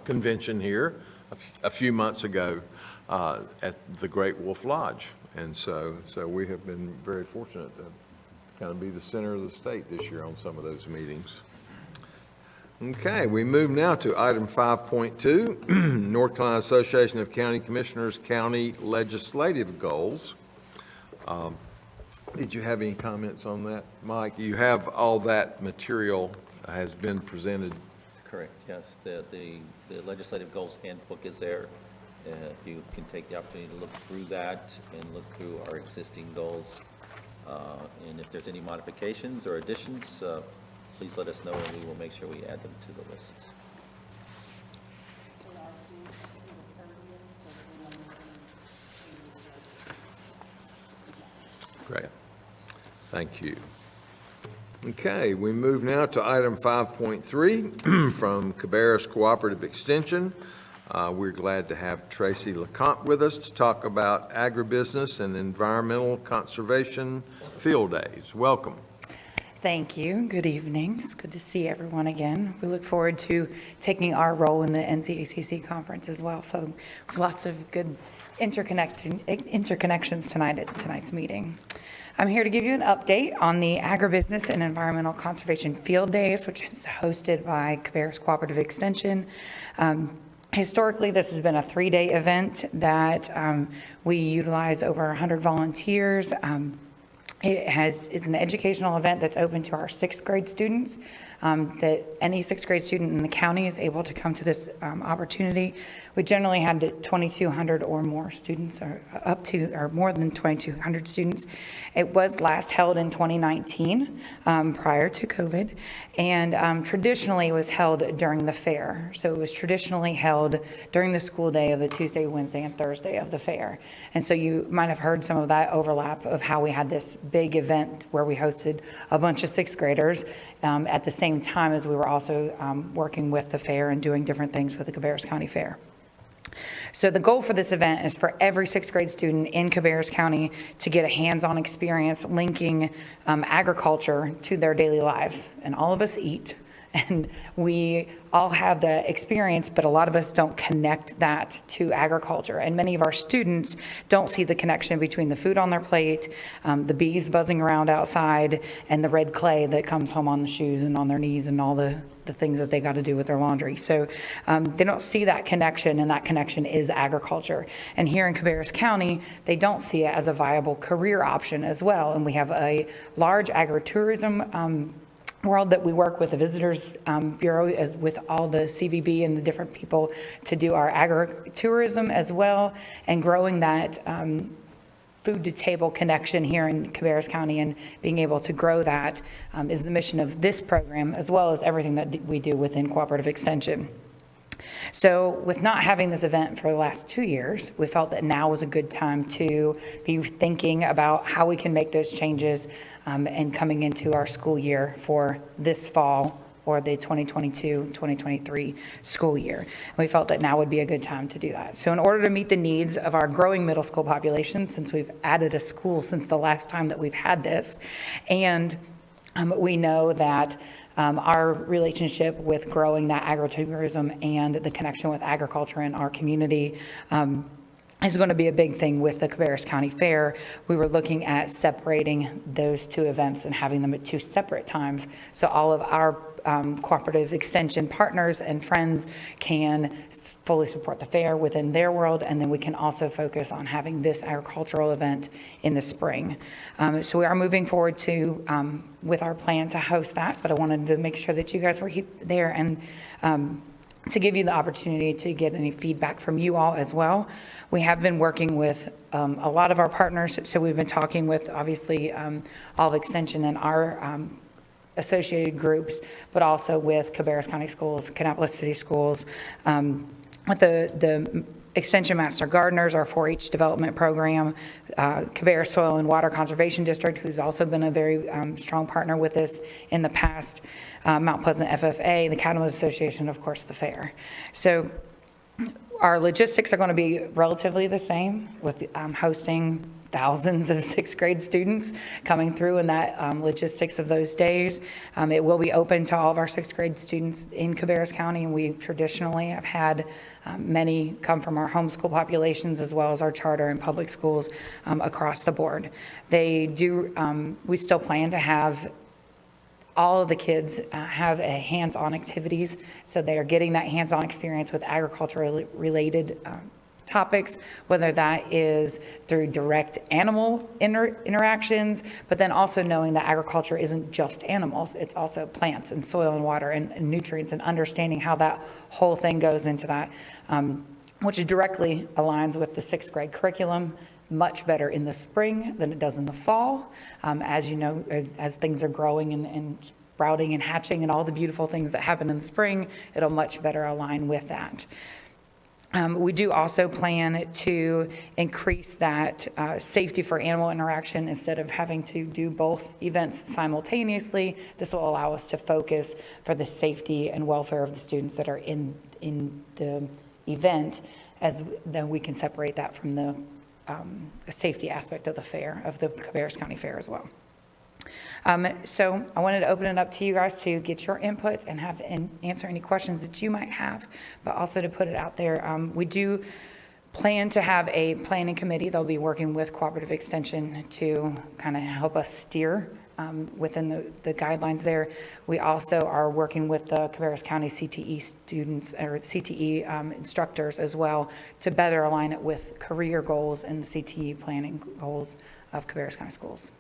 S1: Convention here a few months ago at the Great Wolf Lodge. And so we have been very fortunate to kind of be the center of the state this year on some of those meetings. Okay, we move now to item 5.2, North Carolina Association of County Commissioners County Legislative Goals. Did you have any comments on that, Mike? You have all that material has been presented.
S4: Correct, yes. The legislative goals handbook is there. You can take the opportunity to look through that and look through our existing goals. And if there's any modifications or additions, please let us know and we will make sure we add them to the list.
S1: Great. Thank you. Okay, we move now to item 5.3 from Cabarrus Cooperative Extension. We're glad to have Tracy LeCompte with us to talk about agribusiness and environmental conservation field days. Welcome.
S9: Thank you. Good evening. It's good to see everyone again. We look forward to taking our role in the NCACC conference as well. So lots of good interconnections tonight at tonight's meeting. I'm here to give you an update on the Agribusiness and Environmental Conservation Field Days, which is hosted by Cabarrus Cooperative Extension. Historically, this has been a 3-day event that we utilize over 100 volunteers. Is an educational event that's open to our 6th grade students, that any 6th grade student in the county is able to come to this opportunity. We generally had 2,200 or more students, or more than 2,200 students. It was last held in 2019, prior to COVID, and traditionally was held during the fair. So it was traditionally held during the school day of the Tuesday, Wednesday, and Thursday of the fair. And so you might have heard some of that overlap of how we had this big event where we hosted a bunch of 6th graders at the same time as we were also working with the fair and doing different things with the Cabarrus County Fair. So the goal for this event is for every 6th grade student in Cabarrus County to get a hands-on experience linking agriculture to their daily lives. And all of us eat, and we all have the experience, but a lot of us don't connect that to agriculture. And many of our students don't see the connection between the food on their plate, the bees buzzing around outside, and the red clay that comes home on the shoes and on their knees and all the things that they got to do with their laundry. So they don't see that connection, and that connection is agriculture. And here in Cabarrus County, they don't see it as a viable career option as well. And we have a large agritourism world that we work with the Visitors Bureau, as with all the CVB and the different people to do our agritourism as well, and growing that food to table connection here in Cabarrus County, and being able to grow that is the mission of this program, as well as everything that we do within Cooperative Extension. So with not having this event for the last 2 years, we felt that now was a good time to be thinking about how we can make those changes and coming into our school year for this fall, or the 2022-2023 school year. And we felt that now would be a good time to do that. So in order to meet the needs of our growing middle school population, since we've added a school since the last time that we've had this, and we know that our relationship with growing that agritourism and the connection with agriculture in our community is going to be a big thing with the Cabarrus County Fair. We were looking at separating those two events and having them at two separate times, so all of our cooperative extension partners and friends can fully support the fair within their world, and then we can also focus on having this agricultural event in the spring. So we are moving forward to with our plan to host that, but I wanted to make sure that you guys were there and to give you the opportunity to get any feedback from you all as well. We have been working with a lot of our partners, so we've been talking with obviously all of Extension and our associated groups, but also with Cabarrus County Schools, Kannapolis City Schools, with the Extension Master Gardeners, our 4-H development program, Cabarrus Soil and Water Conservation District, who's also been a very strong partner with us in the past, Mount Pleasant FFA, the Cattlemen's Association, of course, the fair. So our logistics are going to be relatively the same, with hosting thousands of sixth grade students coming through in that logistics of those days. It will be open to all of our sixth grade students in Cabarrus County, and we traditionally have had many come from our homeschool populations as well as our charter and public schools across the board. They do, we still plan to have all of the kids have a hands-on activities, so they are getting that hands-on experience with agricultural related topics, whether that is through direct animal interactions, but then also knowing that agriculture isn't just animals, it's also plants and soil and water and nutrients, and understanding how that whole thing goes into that, which directly aligns with the sixth grade curriculum, much better in the spring than it does in the fall. As you know, as things are growing and sprouting and hatching and all the beautiful things that happen in the spring, it'll much better align with that. We do also plan to increase that safety for animal interaction. Instead of having to do both events simultaneously, this will allow us to focus for the safety and welfare of the students that are in the event, as then we can separate that from the safety aspect of the fair, of the Cabarrus County Fair as well. So I wanted to open it up to you guys to get your input and answer any questions that you might have, but also to put it out there. We do plan to have a planning committee. They'll be working with Cooperative Extension to kind of help us steer within the guidelines there. We also are working with the Cabarrus County CTE students, or CTE instructors as well, to better align it with career goals and the CTE planning goals of Cabarrus County Schools.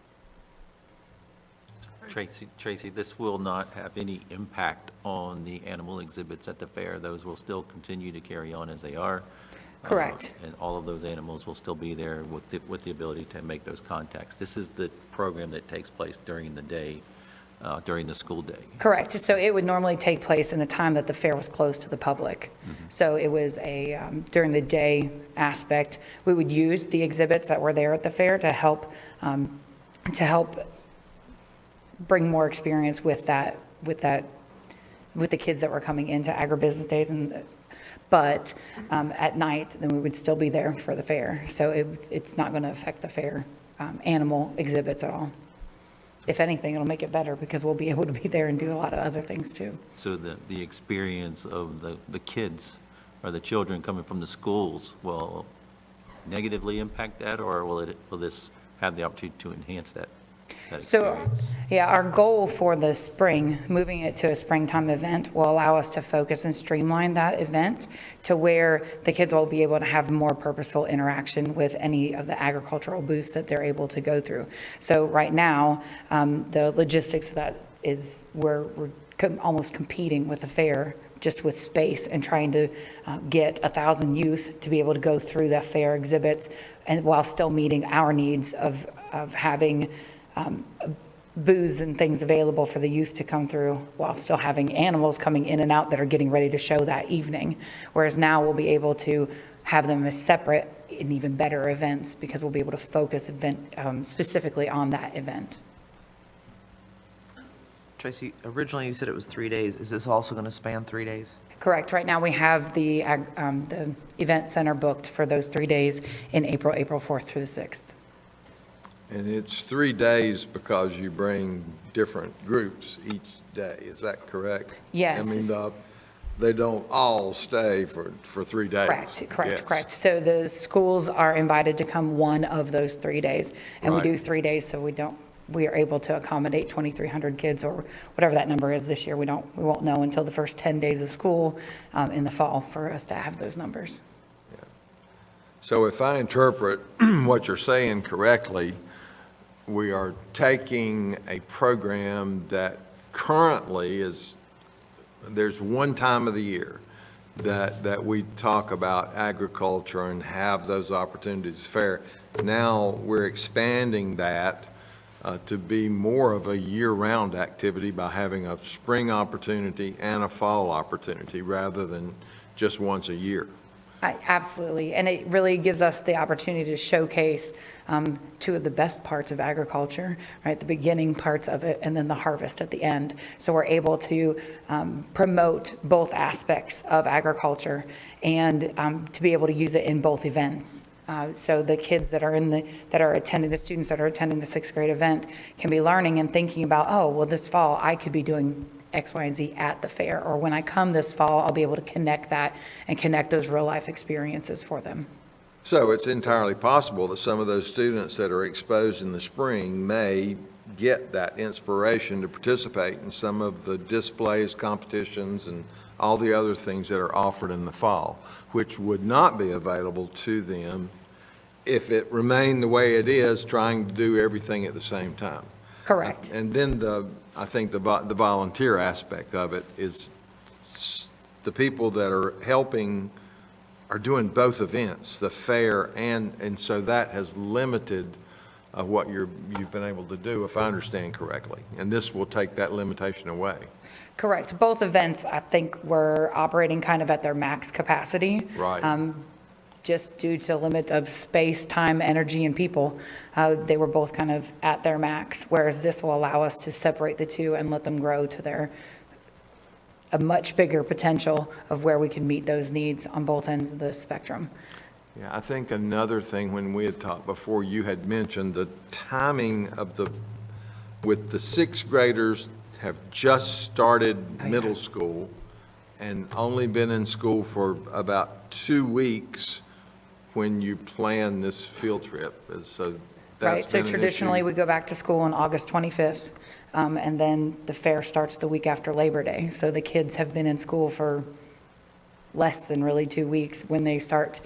S4: Tracy, this will not have any impact on the animal exhibits at the fair. Those will still continue to carry on as they are.
S9: Correct.
S4: And all of those animals will still be there with the ability to make those contacts. This is the program that takes place during the day, during the school day.
S9: Correct. So it would normally take place in the time that the fair was closed to the public. So it was a during the day aspect. We would use the exhibits that were there at the fair to help bring more experience with the kids that were coming into agribusiness days, but at night, then we would still be there for the fair. So it's not going to affect the fair animal exhibits at all. If anything, it'll make it better because we'll be able to be there and do a lot of other things too.
S4: So the experience of the kids or the children coming from the schools will negatively impact that, or will this have the opportunity to enhance that?
S9: So, yeah, our goal for the spring, moving it to a springtime event, will allow us to focus and streamline that event to where the kids will be able to have more purposeful interaction with any of the agricultural booths that they're able to go through. So right now, the logistics of that is we're almost competing with the fair, just with space, and trying to get 1,000 youth to be able to go through the fair exhibits, and while still meeting our needs of having booths and things available for the youth to come through, while still having animals coming in and out that are getting ready to show that evening. Whereas now we'll be able to have them as separate and even better events, because we'll be able to focus specifically on that event.
S6: Tracy, originally you said it was 3 days. Is this also going to span 3 days?
S9: Correct. Right now we have the event center booked for those 3 days in April 4th through the 6th.
S1: And it's 3 days because you bring different groups each day, is that correct?
S9: Yes.
S1: I mean, they don't all stay for 3 days. Yes.
S9: Correct. So the schools are invited to come one of those 3 days. And we
S1: Right.
S9: do 3 days, so we are able to accommodate 2,300 kids or whatever that number is this year. We won't know until the first 10 days of school in the fall for us to have those numbers.
S1: So if I interpret what you're saying correctly, we are taking a program that currently there's one time of the year that we talk about agriculture and have those opportunities fair. Now we're expanding that to be more of a year-round activity by having a spring opportunity and a fall opportunity rather than just once a year.
S9: Absolutely, and it really gives us the opportunity to showcase two of the best parts of agriculture, right? The beginning parts of it and then the harvest at the end. So we're able to promote both aspects of agriculture and to be able to use it in both events. So the kids that are attending, the students that are attending the 6th grade event can be learning and thinking about, oh, well, this fall I could be doing X, Y, and Z at the fair, or when I come this fall, I'll be able to connect that and connect those real life experiences for them.
S1: So it's entirely possible that some of those students that are exposed in the spring may get that inspiration to participate in some of the displays, competitions, and all the other things that are offered in the fall, which would not be available to them if it remained the way it is, trying to do everything at the same time.
S9: Correct.
S1: And then I think the volunteer aspect of it is the people that are helping are doing both events, the fair and so that has limited what you've been able to do, if I understand correctly. And this will take that limitation away.
S9: Correct. Both events, I think, were operating kind of at their max capacity.
S1: Right.
S9: Just due to the limit of space, time, energy, and people. They were both kind of at their max, whereas this will allow us to separate the two and let them grow to a much bigger potential of where we can meet those needs on both ends of the spectrum.
S1: Yeah, I think another thing, when we had talked before, you had mentioned the timing of with the 6th graders have just started middle school and only been in school for about 2 weeks when you plan this field trip. So
S9: Right,
S1: that's
S9: so
S1: been an
S9: traditionally,
S1: issue.
S9: we go back to school on August 25th, and then the fair starts the week after Labor Day. So the kids have been in school for less than really 2 weeks when they start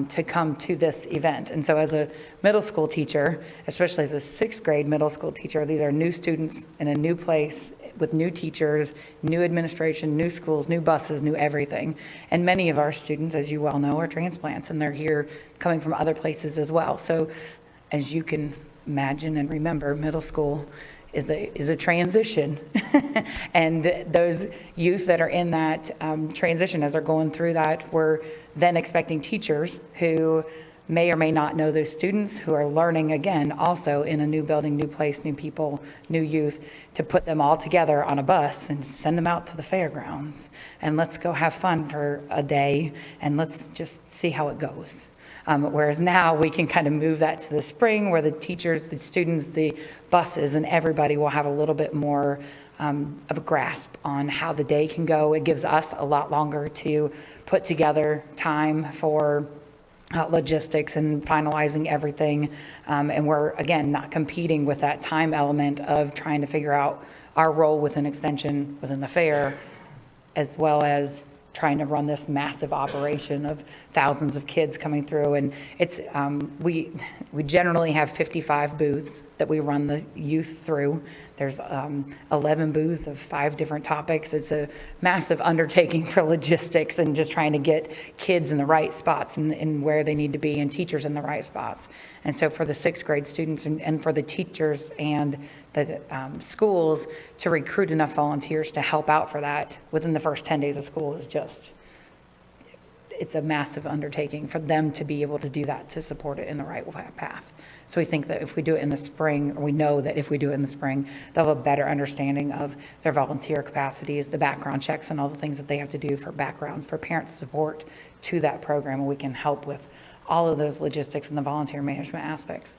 S9: to come to this event. And so as a middle school teacher, especially as a 6th grade middle school teacher, these are new students in a new place with new teachers, new administration, new schools, new buses, new everything. And many of our students, as you well know, are transplants, and they're here coming from other places as well. So as you can imagine and remember, middle school is a transition. And those youth that are in that transition, as they're going through that, we're then expecting teachers who may or may not know those students who are learning again, also in a new building, new place, new people, new youth, to put them all together on a bus and send them out to the fairgrounds. And let's go have fun for a day and let's just see how it goes. Whereas now we can kind of move that to the spring where the teachers, the students, the buses, and everybody will have a little bit more of a grasp on how the day can go. It gives us a lot longer to put together time for logistics and finalizing everything. And we're, again, not competing with that time element of trying to figure out our role within extension within the fair, as well as trying to run this massive operation of thousands of kids coming through. And it's we generally have 55 booths that we run the youth through. There's 11 booths of 5 different topics. It's a massive undertaking for logistics and just trying to get kids in the right spots and where they need to be, and teachers in the right spots. And so for the 6th grade students and for the teachers and the schools to recruit enough volunteers to help out for that within the first 10 days of school is just, it's a massive undertaking for them to be able to do that, to support it in the right path. So we think that if we do it in the spring, or we know that if we do it in the spring, they'll have a better understanding of their volunteer capacities, the background checks, and all the things that they have to do for backgrounds, for parent support to that program, and we can help with all of those logistics and the volunteer management aspects.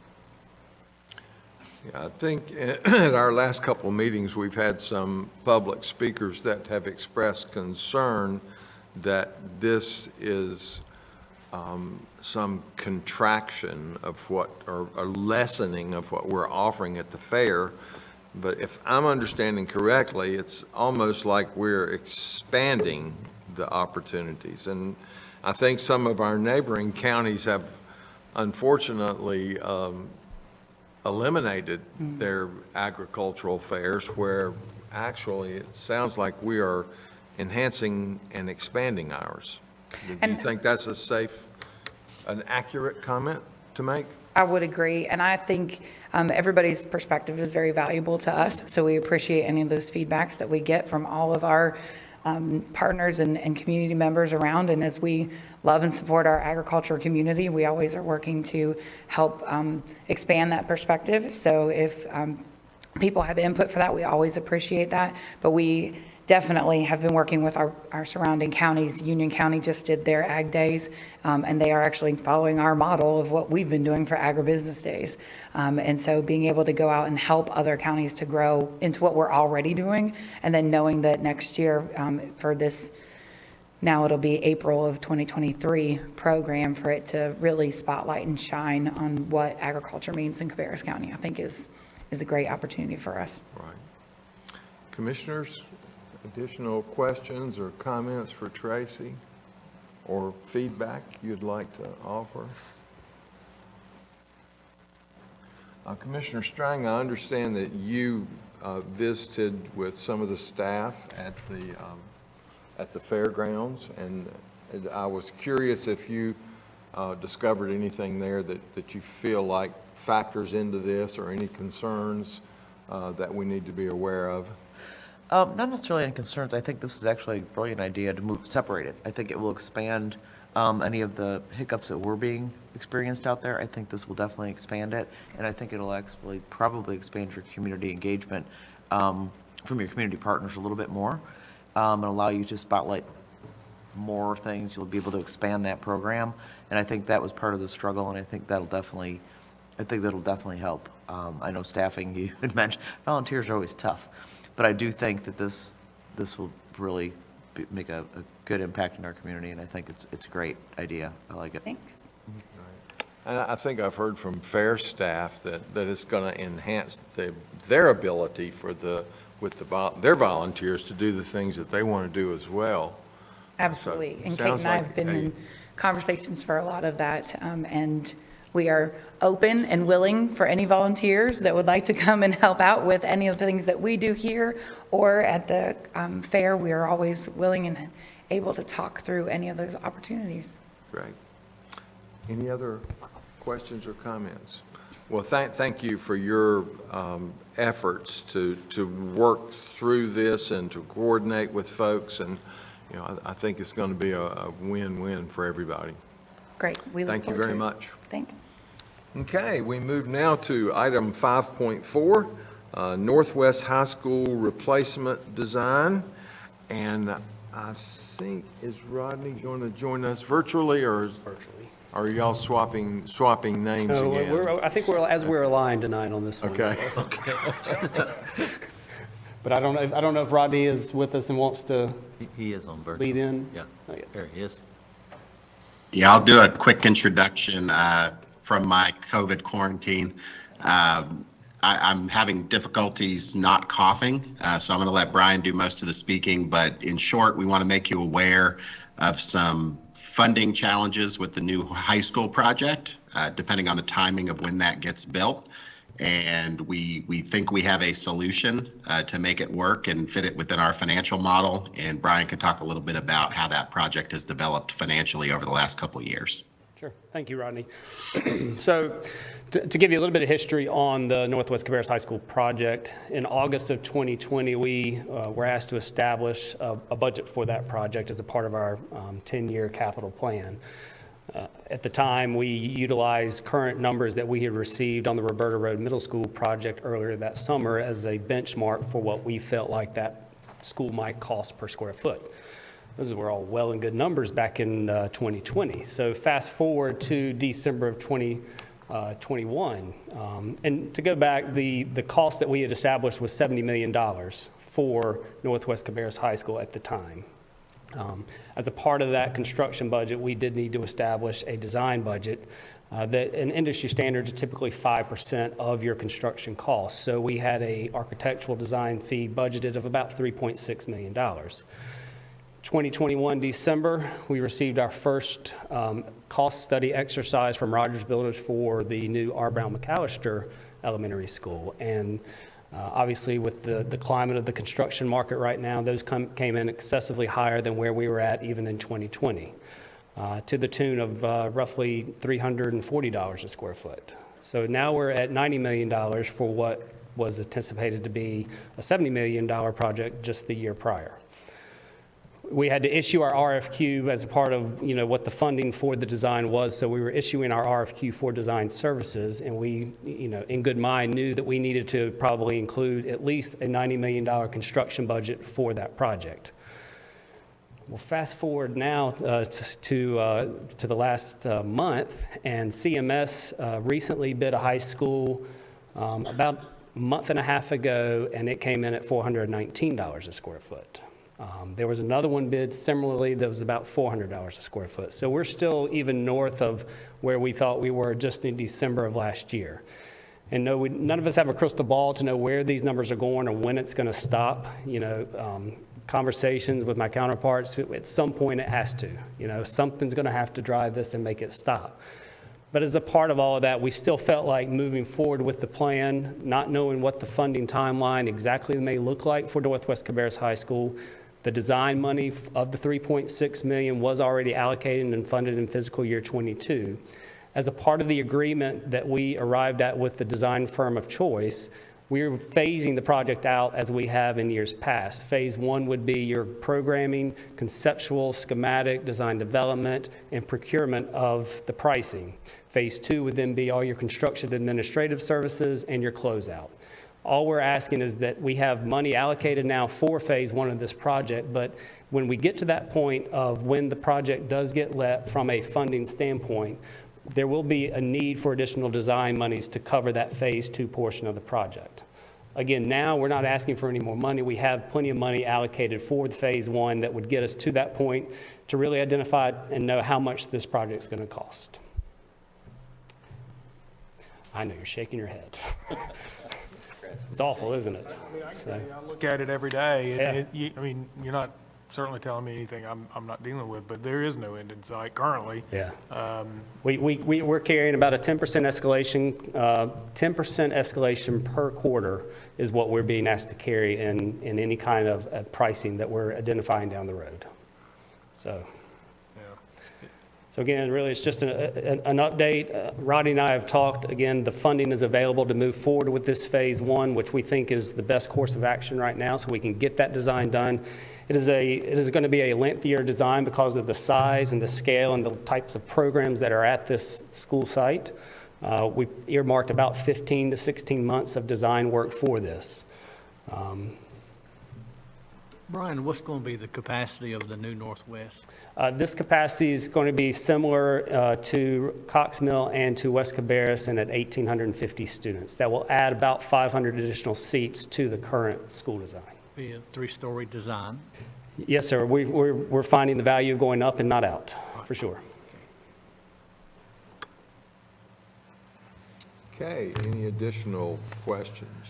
S1: I think at our last couple of meetings, we've had some public speakers that have expressed concern that this is some contraction of what, or a lessening of what we're offering at the fair. But if I'm understanding correctly, it's almost like we're expanding the opportunities. And I think some of our neighboring counties have unfortunately eliminated their agricultural fairs, where actually it sounds like we are enhancing and expanding ours. Do you think that's an accurate comment to make?
S9: I would agree, and I think everybody's perspective is very valuable to us, so we appreciate any of those feedbacks that we get from all of our partners and community members around. And as we love and support our agriculture community, we always are working to help expand that perspective. So if people have input for that, we always appreciate that. But we definitely have been working with our surrounding counties. Union County just did their Ag Days, and they are actually following our model of what we've been doing for Agribusiness Days. And so being able to go out and help other counties to grow into what we're already doing, and then knowing that next year for this, now it'll be April of 2023 program, for it to really spotlight and shine on what agriculture means in Cabarrus County, I think is a great opportunity for us.
S1: Right. Commissioners, additional questions or comments for Tracy, or feedback you'd like to offer? Commissioner Strang, I understand that you visited with some of the staff at the fairgrounds, and I was curious if you discovered anything there that you feel like factors into this, or any concerns that we need to be aware of.
S6: Not necessarily any concerns. I think this is actually a brilliant idea to separate it. I think it will expand any of the hiccups that were being experienced out there. I think this will definitely expand it, and I think it'll actually probably expand your community engagement from your community partners a little bit more, and allow you to spotlight more things. You'll be able to expand that program, and I think that was part of the struggle, and I think that'll definitely help. I know staffing, you had mentioned, volunteers are always tough. But I do think that this will really make a good impact in our community, and I think it's a great idea. I like it.
S9: Thanks.
S1: And I think I've heard from fair staff that it's going to enhance their ability for their volunteers to do the things that they want to do as well.
S9: Absolutely.
S1: So,
S9: and Kate and I have been in conversations for a lot of that, and we are open and willing for any volunteers that would like to come and help out with any of the things that we do here or at the fair. We are always willing and able to talk through any of those opportunities.
S1: Great. Any other questions or comments? Well, thank you for your efforts to work through this and to coordinate with folks, and I think it's going to be a win-win for everybody.
S9: Great. We look
S1: Thank you very much.
S9: Thanks.
S1: Okay, we move now to item 5.4, Northwest High School replacement design. And I think, is Rodney going to join us virtually, or are y'all swapping names again?
S17: I think we're aligned tonight on this one.
S1: Okay.
S17: So. Okay. But I don't know if Rodney is with us and wants to.
S4: He is on virtual.
S17: Lead in.
S4: Yeah. There he is.
S7: Yeah, I'll do a quick introduction from my COVID quarantine. I'm having difficulties not coughing, so I'm going to let Brian do most of the speaking. But in short, we want to make you aware of some funding challenges with the new high school project, depending on the timing of when that gets built. And we think we have a solution to make it work and fit it within our financial model. And Brian can talk a little bit about how that project has developed financially over the last couple of years.
S17: Sure. Thank you, Rodney. So to give you a little bit of history on the Northwest Cabarrus High School project, in August of 2020, we were asked to establish a budget for that project as a part of our 10-year capital plan. At the time, we utilized current numbers that we had received on the Roberta Road Middle School project earlier that summer as a benchmark for what we felt like that school might cost per square foot. Those were all well and good numbers back in 2020. So fast forward to December of 2020, 21. And to go back, the cost that we had established was $70 million for Northwest Cabarrus High School at the time. As a part of that construction budget, we did need to establish a design budget that in industry standards are typically 5% of your construction costs. So we had a architectural design fee budgeted of about $3.6 million. 2021 December, we received our first cost study exercise from Rogers Builders for the new R. Brown McAllister Elementary School. And obviously, with the climate of the construction market right now, those came in excessively higher than where we were at even in 2020, to the tune of roughly $340 a square foot. So now we're at $90 million for what was anticipated to be a $70 million project just the year prior. We had to issue our RFQ as a part of, what the funding for the design was. So we were issuing our RFQ for design services, and we, in good mind, knew that we needed to probably include at least a $90 million construction budget for that project. Well, fast forward now to the last month, and CMS recently bid a high school about a month and a half ago, and it came in at $419 a square foot. There was another one bid similarly that was about $400 a square foot. So we're still even north of where we thought we were just in December of last year. And no, none of us have a crystal ball to know where these numbers are going or when it's going to stop. Conversations with my counterparts, at some point it has to. Something's going to have to drive this and make it stop. But as a part of all of that, we still felt like moving forward with the plan, not knowing what the funding timeline exactly may look like for Northwest Cabarrus High School. The design money of the $3.6 million was already allocated and funded in fiscal year 22. As a part of the agreement that we arrived at with the design firm of choice, we're phasing the project out as we have in years past. Phase 1 would be your programming, conceptual, schematic, design development, and procurement of the pricing. Phase 2 would then be all your construction administrative services and your closeout. All we're asking is that we have money allocated now for phase 1 of this project, but when we get to that point of when the project does get let from a funding standpoint, there will be a need for additional design monies to cover that phase 2 portion of the project. Again, now we're not asking for any more money. We have plenty of money allocated for the phase 1 that would get us to that point to really identify and know how much this project is going to cost. I know you're shaking your head. It's awful, isn't it?
S10: I look at it every day. And you're not certainly telling me anything I'm not dealing with, but there is no end in sight currently.
S17: Yeah. We're carrying about a 10% escalation. 10% escalation per quarter is what we're being asked to carry in any kind of pricing that we're identifying down the road. So again, really, it's just an update. Rodney and I have talked. Again, the funding is available to move forward with this phase 1, which we think is the best course of action right now, so we can get that design done. It is going to be a lengthier design because of the size and the scale and the types of programs that are at this school site. We earmarked about 15 to 16 months of design work for this.
S3: Brian, what's going to be the capacity of the new Northwest?
S17: This capacity is going to be similar to Cox Mill and to West Cabarrus, and at 1,850 students. That will add about 500 additional seats to the current school design.
S3: Be a 3-story design?
S17: Yes, sir. We're finding the value of going up and not out, for sure.
S1: Okay, any additional questions?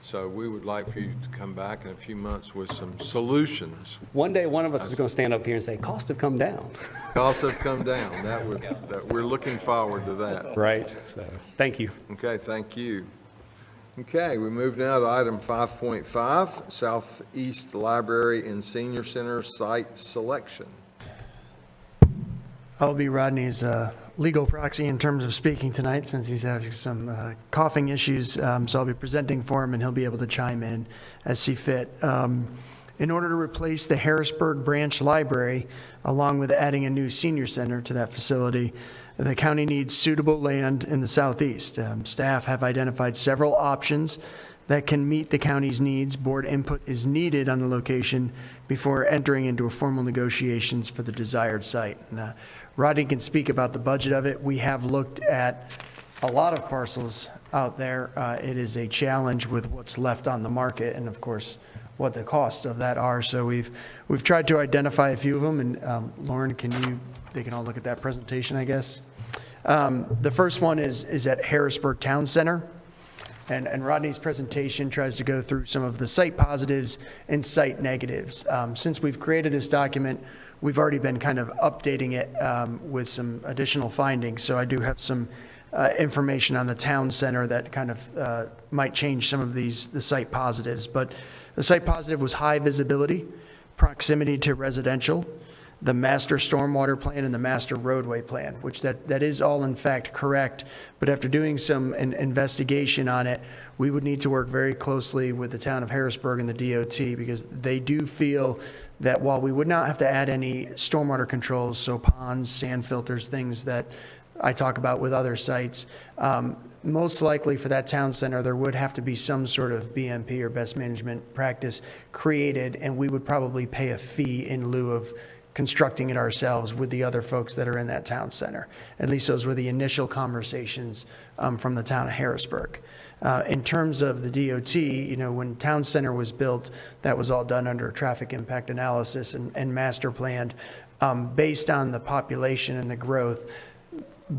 S1: So we would like for you to come back in a few months with some solutions.
S17: One day, one of us is going to stand up here and say, costs have come down.
S1: Costs have come down. We're looking forward to that.
S17: Right. So, thank you.
S1: Okay, thank you. Okay, we move now to item 5.5, Southeast Library and Senior Center site selection.
S18: I'll be Rodney's legal proxy in terms of speaking tonight, since he's having some coughing issues. So I'll be presenting for him, and he'll be able to chime in as see fit. In order to replace the Harrisburg Branch Library, along with adding a new senior center to that facility, the county needs suitable land in the southeast. Staff have identified several options that can meet the county's needs. Board input is needed on the location before entering into a formal negotiations for the desired site. And, Rodney can speak about the budget of it. We have looked at a lot of parcels out there. It is a challenge with what's left on the market and, of course, what the cost of that are. So we've tried to identify a few of them. And Lauren, they can all look at that presentation, I guess. The first one is at Harrisburg Town Center. And Rodney's presentation tries to go through some of the site positives and site negatives. Since we've created this document, we've already been kind of updating it with some additional findings. So I do have some information on the town center that kind of might change some of the site positives. But the site positive was high visibility, proximity to residential, the master stormwater plan and the master roadway plan, which that is all in fact correct. But after doing some investigation on it, we would need to work very closely with the town of Harrisburg and the DOT, because they do feel that while we would not have to add any stormwater controls, so ponds, sand filters, things that I talk about with other sites, most likely for that town center, there would have to be some sort of BMP or best management practice created, and we would probably pay a fee in lieu of constructing it ourselves with the other folks that are in that town center. At least those were the initial conversations from the town of Harrisburg. In terms of the DOT, when town center was built, that was all done under traffic impact analysis and master planned. Based on the population and the growth,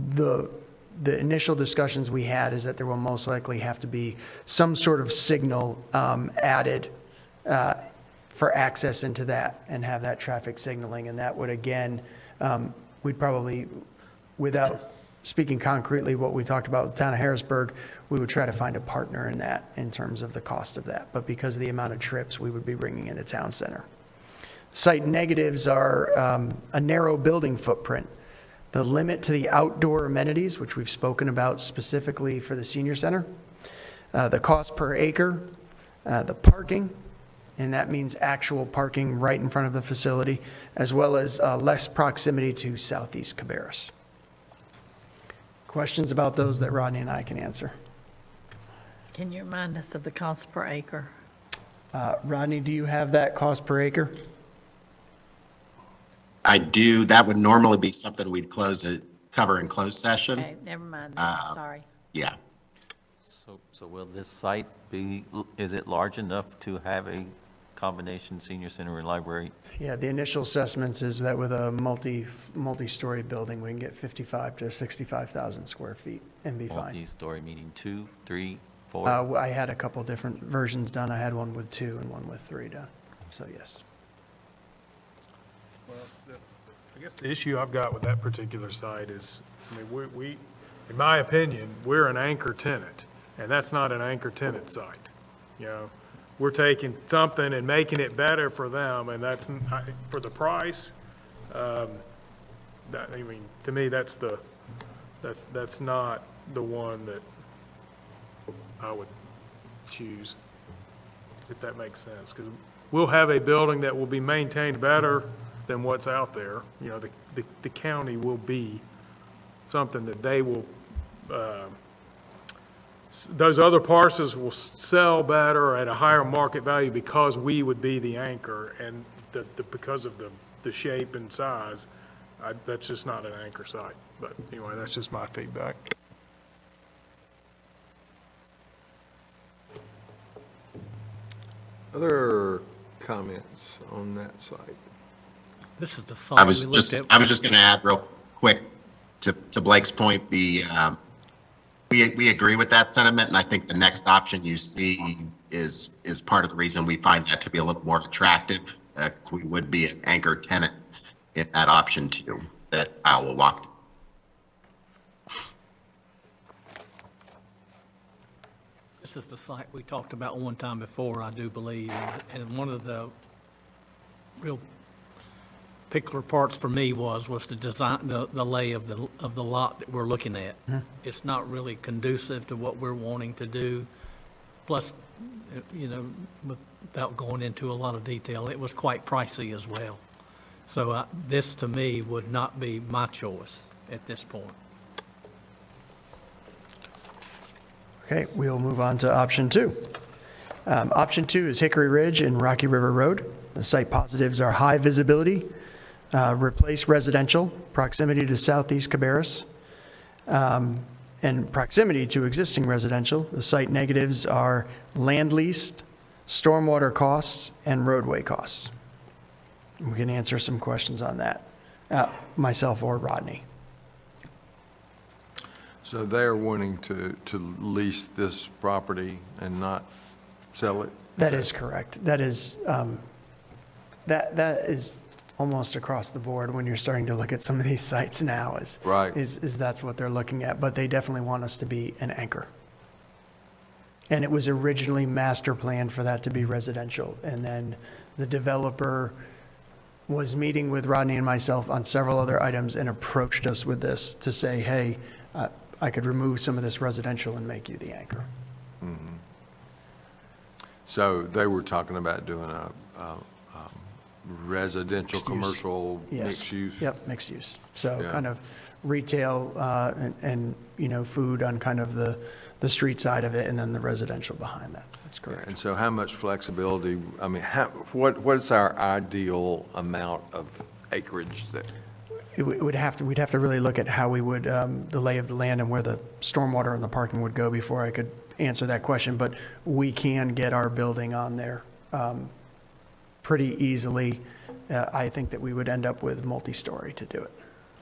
S18: the initial discussions we had is that there will most likely have to be some sort of signal added for access into that and have that traffic signaling. And that would, again, we'd probably, without speaking concretely what we talked about with the town of Harrisburg, we would try to find a partner in that in terms of the cost of that. But because of the amount of trips we would be bringing into town center. Site negatives are a narrow building footprint, the limit to the outdoor amenities, which we've spoken about specifically for the senior center, the cost per acre, the parking, and that means actual parking right in front of the facility, as well as less proximity to southeast Cabarrus. Questions about those that Rodney and I can answer?
S8: Can you remind us of the cost per acre?
S18: Rodney, do you have that cost per acre?
S7: I do. That would normally be something we'd cover in closed session.
S8: Okay, never mind. Sorry.
S7: Yeah.
S4: So will this site is it large enough to have a combination senior center and library?
S18: Yeah, the initial assessments is that with a multi-story building, we can get 55 to 65,000 square feet and be fine.
S4: Multi-story meaning 2, 3, 4?
S18: I had a couple different versions done. I had one with 2 and one with 3 done. So yes.
S10: Well, I guess the issue I've got with that particular site is, we in my opinion, we're an anchor tenant, and that's not an anchor tenant site. We're taking something and making it better for them, and that's for the price. To me, that's not the one that I would choose, if that makes sense. Because we'll have a building that will be maintained better than what's out there. The county will be something that they will. Those other parcels will sell better at a higher market value because we would be the anchor, and because of the shape and size, that's just not an anchor site. But anyway, that's just my feedback.
S1: Other comments on that site?
S3: This is the site
S7: I was
S3: we looked
S7: just
S3: at.
S7: going to add real quick to Blake's point. We agree with that sentiment, and I think the next option you see is part of the reason we find that to be a little more attractive. We would be an anchor tenant in that option too, that I will walk through.
S3: This is the site we talked about one time before, I do believe, and one of the real particular parts for me was the design, the lay of the lot that we're looking at.
S18: Mm-hmm.
S3: It's not really conducive to what we're wanting to do. Plus, without going into a lot of detail, it was quite pricey as well. So this, to me, would not be my choice at this point.
S18: Okay, we'll move on to option 2. Option 2 is Hickory Ridge and Rocky River Road. The site positives are high visibility, Replace residential, proximity to southeast Cabarrus, and proximity to existing residential. The site negatives are land leased, stormwater costs, and roadway costs. We can answer some questions on that, myself or Rodney.
S1: So they're wanting to lease this property and not sell it?
S18: That is correct. That is, that is almost across the board when you're starting to look at some of these sites now
S1: Right.
S18: is that's what they're looking at, but they definitely want us to be an anchor. And it was originally master planned for that to be residential, and then the developer was meeting with Rodney and myself on several other items and approached us with this to say, hey, I could remove some of this residential and make you the anchor.
S1: So they were talking about doing a residential,
S18: Mixed use.
S1: commercial,
S18: Yes.
S1: mixed use?
S18: Yep, mixed use. So
S1: Yeah.
S18: kind of retail and, you know, food on kind of the street side of it, and then the residential behind that. That's correct.
S1: And so how much flexibility, I mean, what is our ideal amount of acreage that?
S18: We'd have to really look at how we would, the lay of the land and where the stormwater and the parking would go before I could answer that question, but we can get our building on there pretty easily. I think that we would end up with multi-story to do it.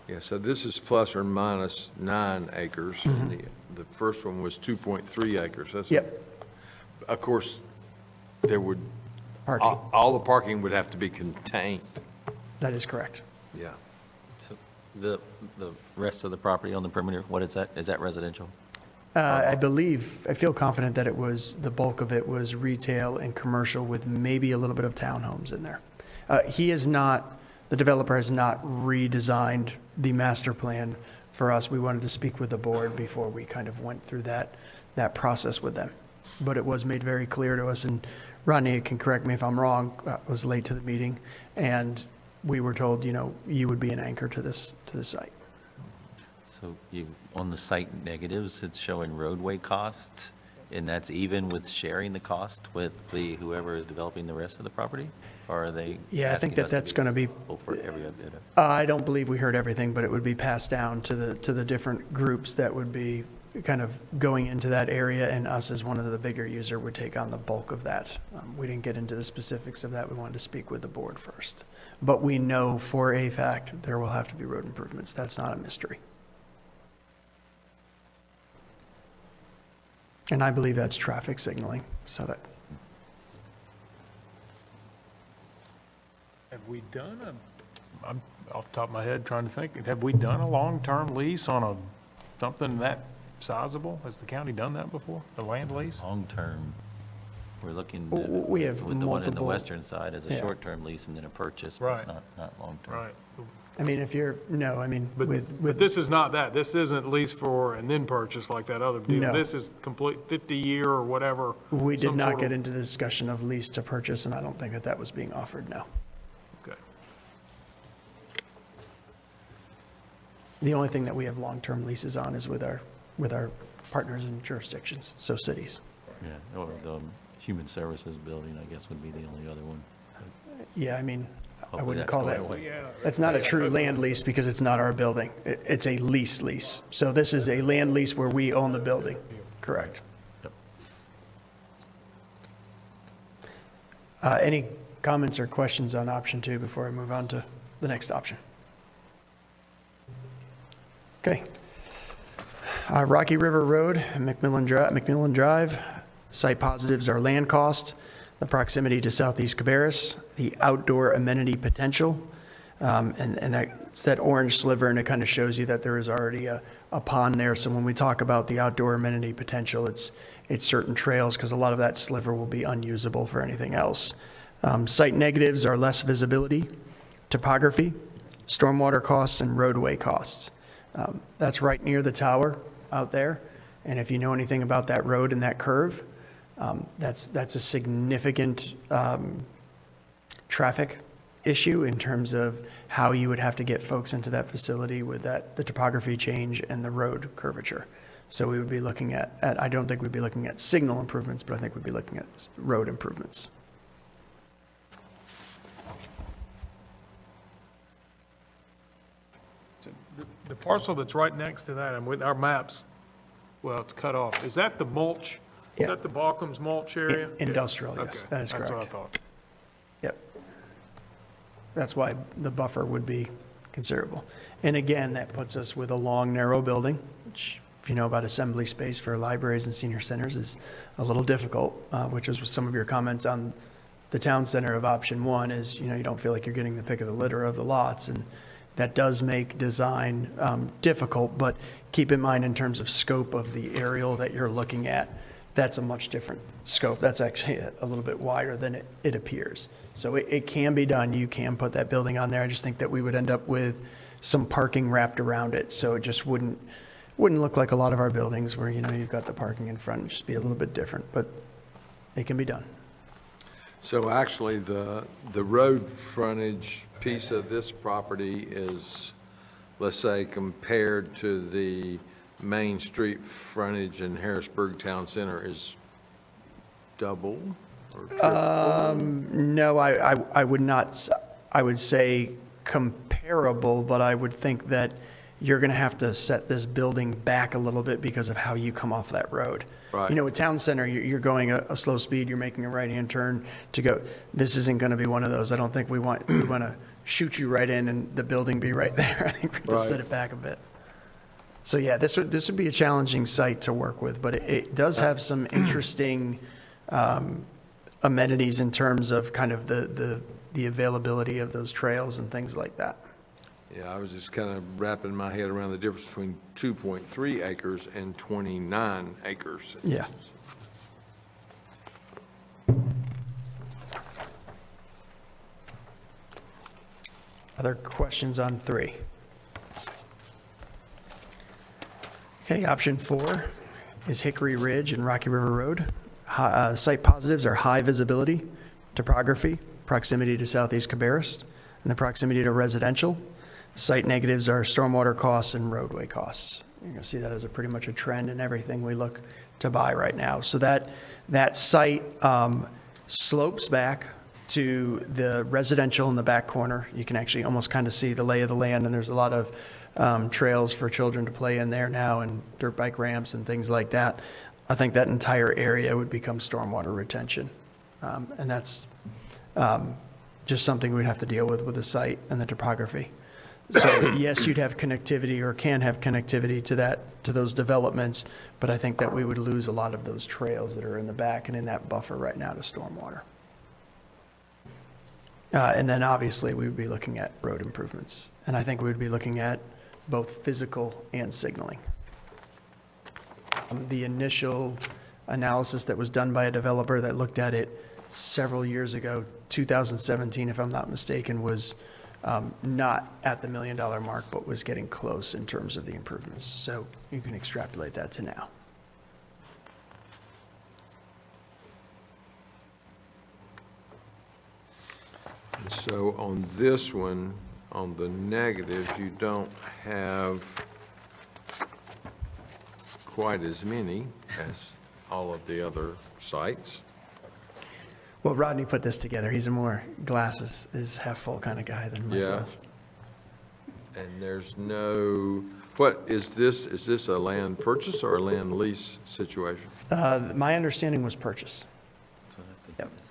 S1: Yeah, so this is plus or minus 9 acres.
S18: Mhm.
S1: The first one was 2.3 acres. That's-
S18: Yep.
S1: Of course, there would,
S18: Parking.
S1: all the parking would have to be contained.
S18: That is correct.
S1: Yeah.
S4: So the rest of the property on the perimeter, what is that? Is that residential?
S18: I feel confident that the bulk of it was retail and commercial with maybe a little bit of townhomes in there. The developer has not redesigned the master plan for us. We wanted to speak with the board before we kind of went through that process with them. But it was made very clear to us, and Rodney can correct me if I'm wrong, I was late to the meeting, and we were told, you would be an anchor to this site.
S4: So on the site negatives, it's showing roadway cost, and that's even with sharing the cost with whoever is developing the rest of the property? Or are they?
S18: Yeah, I think that's going to be.
S4: For every other?
S18: I don't believe we heard everything, but it would be passed down to the different groups that would be kind of going into that area, and us as one of the bigger user would take on the bulk of that. We didn't get into the specifics of that. We wanted to speak with the board first. But we know for a fact there will have to be road improvements. That's not a mystery. And I believe that's traffic signaling, so that.
S10: Have we done I'm off the top of my head trying to think, have we done a long-term lease on something that sizable? Has the county done that before, a land lease?
S4: Long-term, we're looking
S18: We have
S4: with the one in the
S18: multiple-
S4: western side as a
S18: yeah.
S4: short-term lease and then a purchase,
S10: Right.
S4: but not long-term.
S10: Right.
S18: I mean,
S10: But this is not that. This isn't lease for and then purchase like that other deal.
S18: No.
S10: This is complete 50-year or whatever.
S18: We did
S10: some
S18: not
S10: sort
S18: get
S10: of-
S18: into the discussion of lease to purchase, and I don't think that was being offered, no.
S10: Okay.
S18: The only thing that we have long-term leases on is with our partners in jurisdictions, so cities.
S4: Yeah, or the human services building, I guess, would be the only other one.
S18: Yeah, I mean, I
S4: Hopefully
S18: wouldn't
S4: that's
S18: call
S4: going
S18: that,
S4: away.
S18: it's not a true land lease because it's not our building. It's a lease. So this is a land lease where we own the building. Correct. Any comments or questions on option 2 before I move on to the next option? Okay. Rocky River Road, McMillan Drive. Site positives are land cost, the proximity to southeast Cabarrus, the outdoor amenity potential, and that's that orange sliver, and it kind of shows you that there is already a pond there. So when we talk about the outdoor amenity potential, it's certain trails, because a lot of that sliver will be unusable for anything else. Site negatives are less visibility, topography, stormwater costs, and roadway costs. That's right near the tower out there, and if you know anything about that road and that curve, that's a significant traffic issue in terms of how you would have to get folks into that facility with the topography change and the road curvature. So we would be looking at I don't think we'd be looking at signal improvements, but I think we'd be looking at road improvements.
S10: The parcel that's right next to that, and with our maps, well, it's cut off. Is that the mulch? Is that the Balkham's mulch area?
S18: Industrial, yes,
S10: Okay,
S18: that is correct.
S10: That's what I thought.
S18: Yep. That's why the buffer would be considerable. And again, that puts us with a long, narrow building, which, if you know about assembly space for libraries and senior centers, is a little difficult, which was some of your comments on the town center of option one is, you don't feel like you're getting the pick of the litter of the lots. And that does make design difficult, but keep in mind in terms of scope of the aerial that you're looking at, that's a much different scope. That's actually a little bit wider than it appears. So it can be done. You can put that building on there. I just think that we would end up with some parking wrapped around it. So it just wouldn't look like a lot of our buildings where, you've got the parking in front. It'd just be a little bit different, but it can be done.
S1: So actually, the road frontage piece of this property is, let's say, compared to the Main Street frontage in Harrisburg Town Center is double or triple?
S18: No, I would not. I would say comparable, but I would think that you're going to have to set this building back a little bit because of how you come off that road.
S1: Right.
S18: With Town Center, you're going a slow speed, you're making a right-hand turn to go. This isn't going to be one of those. I don't think we want to shoot you right in and the building be right there. I think we have to set it back a bit. So yeah, this would be a challenging site to work with, but it does have some interesting amenities in terms of kind of the availability of those trails and things like that.
S1: Yeah, I was just kind of wrapping my head around the difference between 2.3 acres and 29 acres.
S18: Yeah. Other questions on 3? Okay, option 4 is Hickory Ridge and Rocky River Road. Site positives are high visibility, topography, proximity to southeast Cabarrus, and the proximity to residential. Site negatives are stormwater costs and roadway costs. You're going to see that as pretty much a trend in everything we look to buy right now. So that site slopes back to the residential in the back corner. You can actually almost kind of see the lay of the land, and there's a lot of trails for children to play in there now and dirt bike ramps and things like that. I think that entire area would become stormwater retention. And that's just something we'd have to deal with the site and the topography. So yes, you'd have connectivity or can have connectivity to those developments, but I think that we would lose a lot of those trails that are in the back and in that buffer right now to stormwater. And then obviously we would be looking at road improvements. And I think we would be looking at both physical and signaling. The initial analysis that was done by a developer that looked at it several years ago, 2017, if I'm not mistaken, was not at the $1 million mark, but was getting close in terms of the improvements. So you can extrapolate that to now.
S1: So on this one, on the negatives, you don't have quite as many as all of the other sites.
S18: Well, Rodney put this together. He's a more glasses is half full kind of guy than myself.
S1: Yeah. And there's no, what is this? Is this a land purchase or a land lease situation?
S18: My understanding was purchase.
S4: That's what I think it is.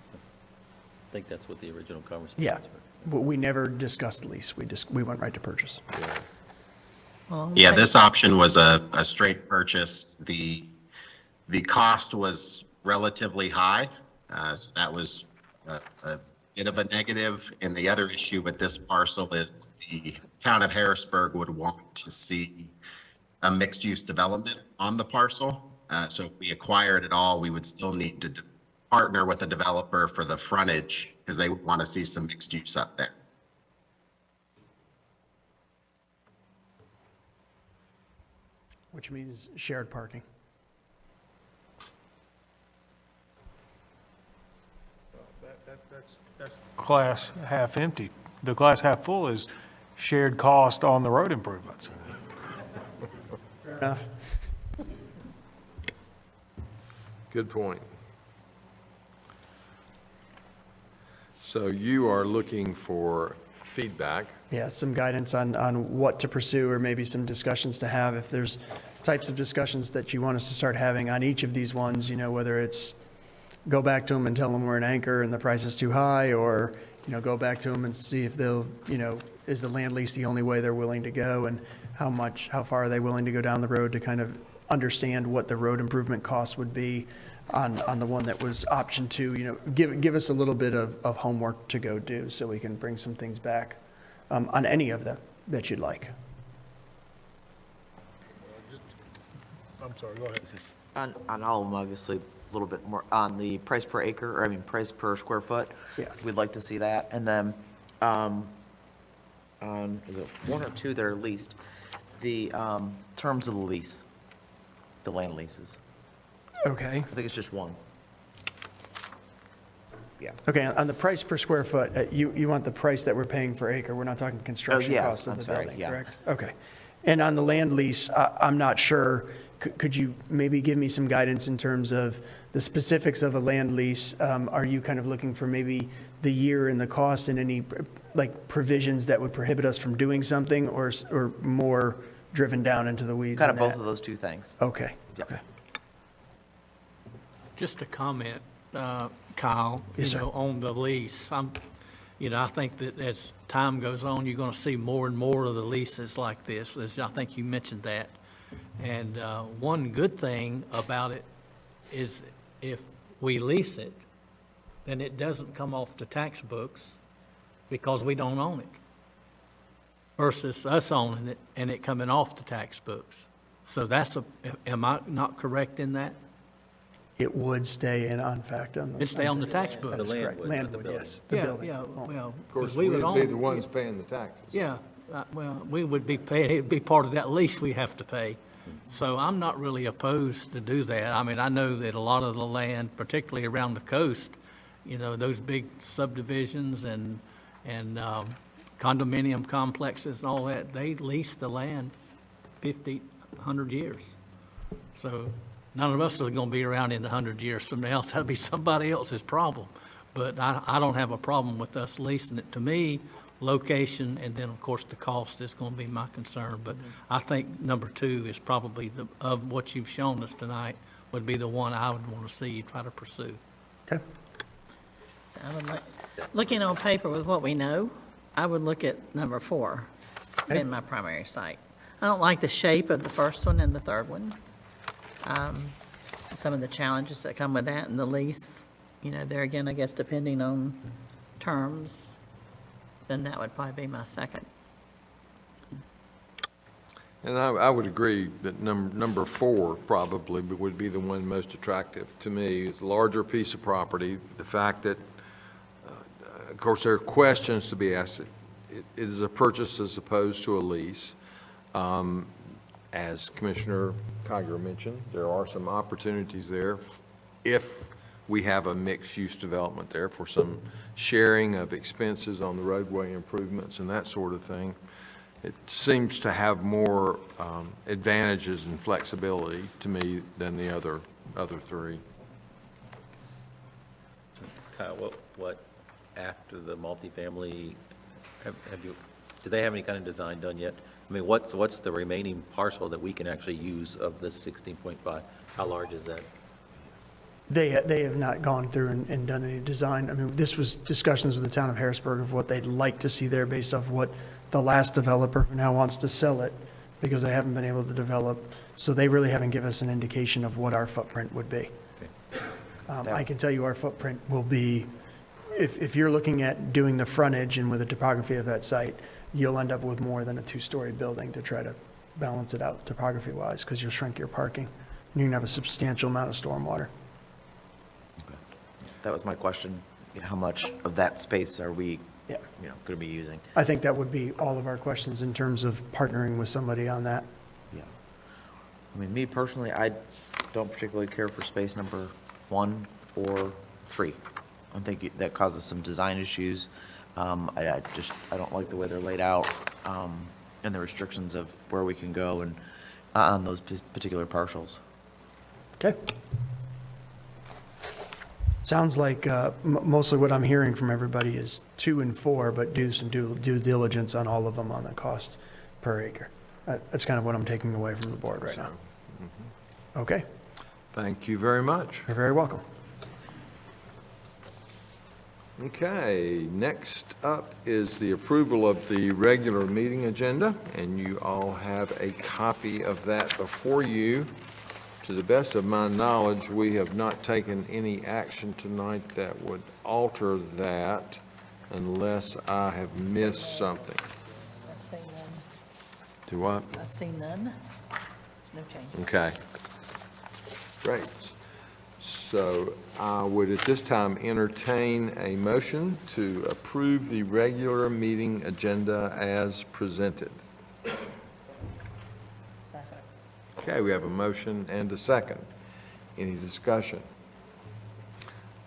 S4: I think that's what the original conversation
S18: Yeah,
S4: was.
S18: but we never discussed lease. We went right to purchase.
S7: Yeah, this option was a straight purchase. The cost was relatively high, so that was a bit of a negative. And the other issue with this parcel is the town of Harrisburg would want to see a mixed-use development on the parcel. So if we acquired it all, we would still need to partner with a developer for the frontage because they would want to see some mixed use up there.
S18: Which means shared parking.
S10: That's glass half empty. The glass half full is shared cost on the road improvements.
S18: Fair enough.
S1: Good point. So you are looking for feedback.
S18: Yeah, some guidance on what to pursue, or maybe some discussions to have. If there's types of discussions that you want us to start having on each of these ones, whether it's go back to them and tell them we're an anchor and the price is too high, or, go back to them and see if they'll, is the land lease the only way they're willing to go, and how far are they willing to go down the road to kind of understand what the road improvement costs would be on the one that was option 2. Give us a little bit of homework to go do so we can bring some things back on any of them that you'd like.
S10: I'm sorry, go ahead.
S6: On all of them, obviously, a little bit more on the price per acre, price per square foot.
S18: Yeah.
S6: We'd like to see that. And then, on, is it 1 or 2 that are leased? The terms of the lease, the land leases.
S18: Okay.
S6: I think it's just 1. Yeah.
S18: Okay, on the price per square foot, you want the price that we're paying for acre. We're not talking construction cost of the building, correct? Okay. And on the land lease, I'm not sure. Could you maybe give me some guidance in terms of the specifics of a land lease? Are you kind of looking for maybe the year and the cost and any provisions that would prohibit us from doing something, or more driven down into the weeds?
S6: Kind of both of those 2 things.
S18: Okay.
S6: Yeah.
S18: Okay.
S3: Just a comment, Kyle,
S18: Yes, sir.
S3: on the lease. I think that as time goes on, you're going to see more and more of the leases like this. I think you mentioned that. And one good thing about it is if we lease it, then it doesn't come off the tax books because we don't own it, versus us owning it and it coming off the tax books. So am I not correct in that?
S18: It would stay in fact on the.
S3: It'd stay on the tax books.
S18: That's
S4: land
S18: correct.
S4: would,
S18: Land
S4: not the
S18: would,
S4: building.
S18: yes. The building.
S3: Well,
S1: Of course,
S3: we
S1: we
S3: would
S1: would be
S3: own.
S1: the ones paying the taxes.
S3: Yeah, we would be paying, it'd be part of that lease we have to pay. So I'm not really opposed to do that. I know that a lot of the land, particularly around the coast, those big subdivisions and condominium complexes and all that, they lease the land 50, 100 years. So none of us are going to be around in 100 years from now. That'll be somebody else's problem. But I don't have a problem with us leasing it. To me, location and then, of course, the cost is going to be my concern. But I think number 2 is probably, of what you've shown us tonight, would be the one I would want to see you try to pursue.
S18: Okay.
S8: Looking on paper with what we know, I would look at number 4 in my primary site. I don't like the shape of the first one and the third one. Some of the challenges that come with that and the lease, there again, I guess, depending on terms, then that would probably be my second.
S1: And I would agree that number 4 probably would be the one most attractive to me. It's a larger piece of property. The fact that, of course, there are questions to be asked. It is a purchase as opposed to a lease. As Commissioner Kiger mentioned, there are some opportunities there if we have a mixed-use development there for some sharing of expenses on the roadway improvements and that sort of thing. It seems to have more advantages and flexibility to me than the other 3.
S4: Kyle, what after the multifamily, do they have any kind of design done yet? What's the remaining parcel that we can actually use of this 16.5? How large is that?
S18: They have not gone through and done any design. This was discussions with the town of Harrisburg of what they'd like to see there based off what the last developer who now wants to sell it, because they haven't been able to develop. So they really haven't given us an indication of what our footprint would be.
S4: Okay.
S18: I can tell you our footprint will be, if you're looking at doing the frontage and with the topography of that site, you'll end up with more than a 2-story building to try to balance it out topography-wise, because you'll shrink your parking. And you can have a substantial amount of stormwater.
S6: That was my question. How much of that space are we,
S18: Yeah.
S6: going to be using?
S18: I think that would be all of our questions in terms of partnering with somebody on that.
S6: Yeah. Me personally, I don't particularly care for space number 1 or 3. I think that causes some design issues. I don't like the way they're laid out, and the restrictions of where we can go and on those particular parcels.
S18: Okay. Sounds like mostly what I'm hearing from everybody is 2 and 4, but do some due diligence on all of them on the cost per acre. That's kind of what I'm taking away from the board right now. Okay,
S1: Thank you very much.
S18: you're very welcome.
S1: Okay, next up is the approval of the regular meeting agenda, and you all have a copy of that before you. To the best of my knowledge, we have not taken any action tonight that would alter that unless I have missed something.
S8: I see none.
S1: Do what?
S8: I see none. No change.
S1: Okay. Great. So I would at this time entertain a motion to approve the regular meeting agenda as presented. Okay, we have a motion and a second. Any discussion?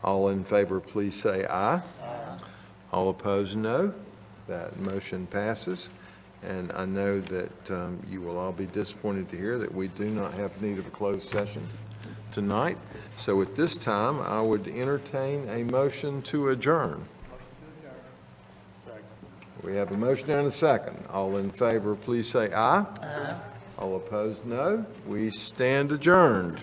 S1: All in favor, please say aye. Aye. All opposed, no. That motion passes. And I know that you will all be disappointed to hear that we do not have need of a closed session tonight. So at this time, I would entertain a motion to adjourn. We have a motion and a second. All in favor, please say aye. Aye. All opposed, no. We stand adjourned.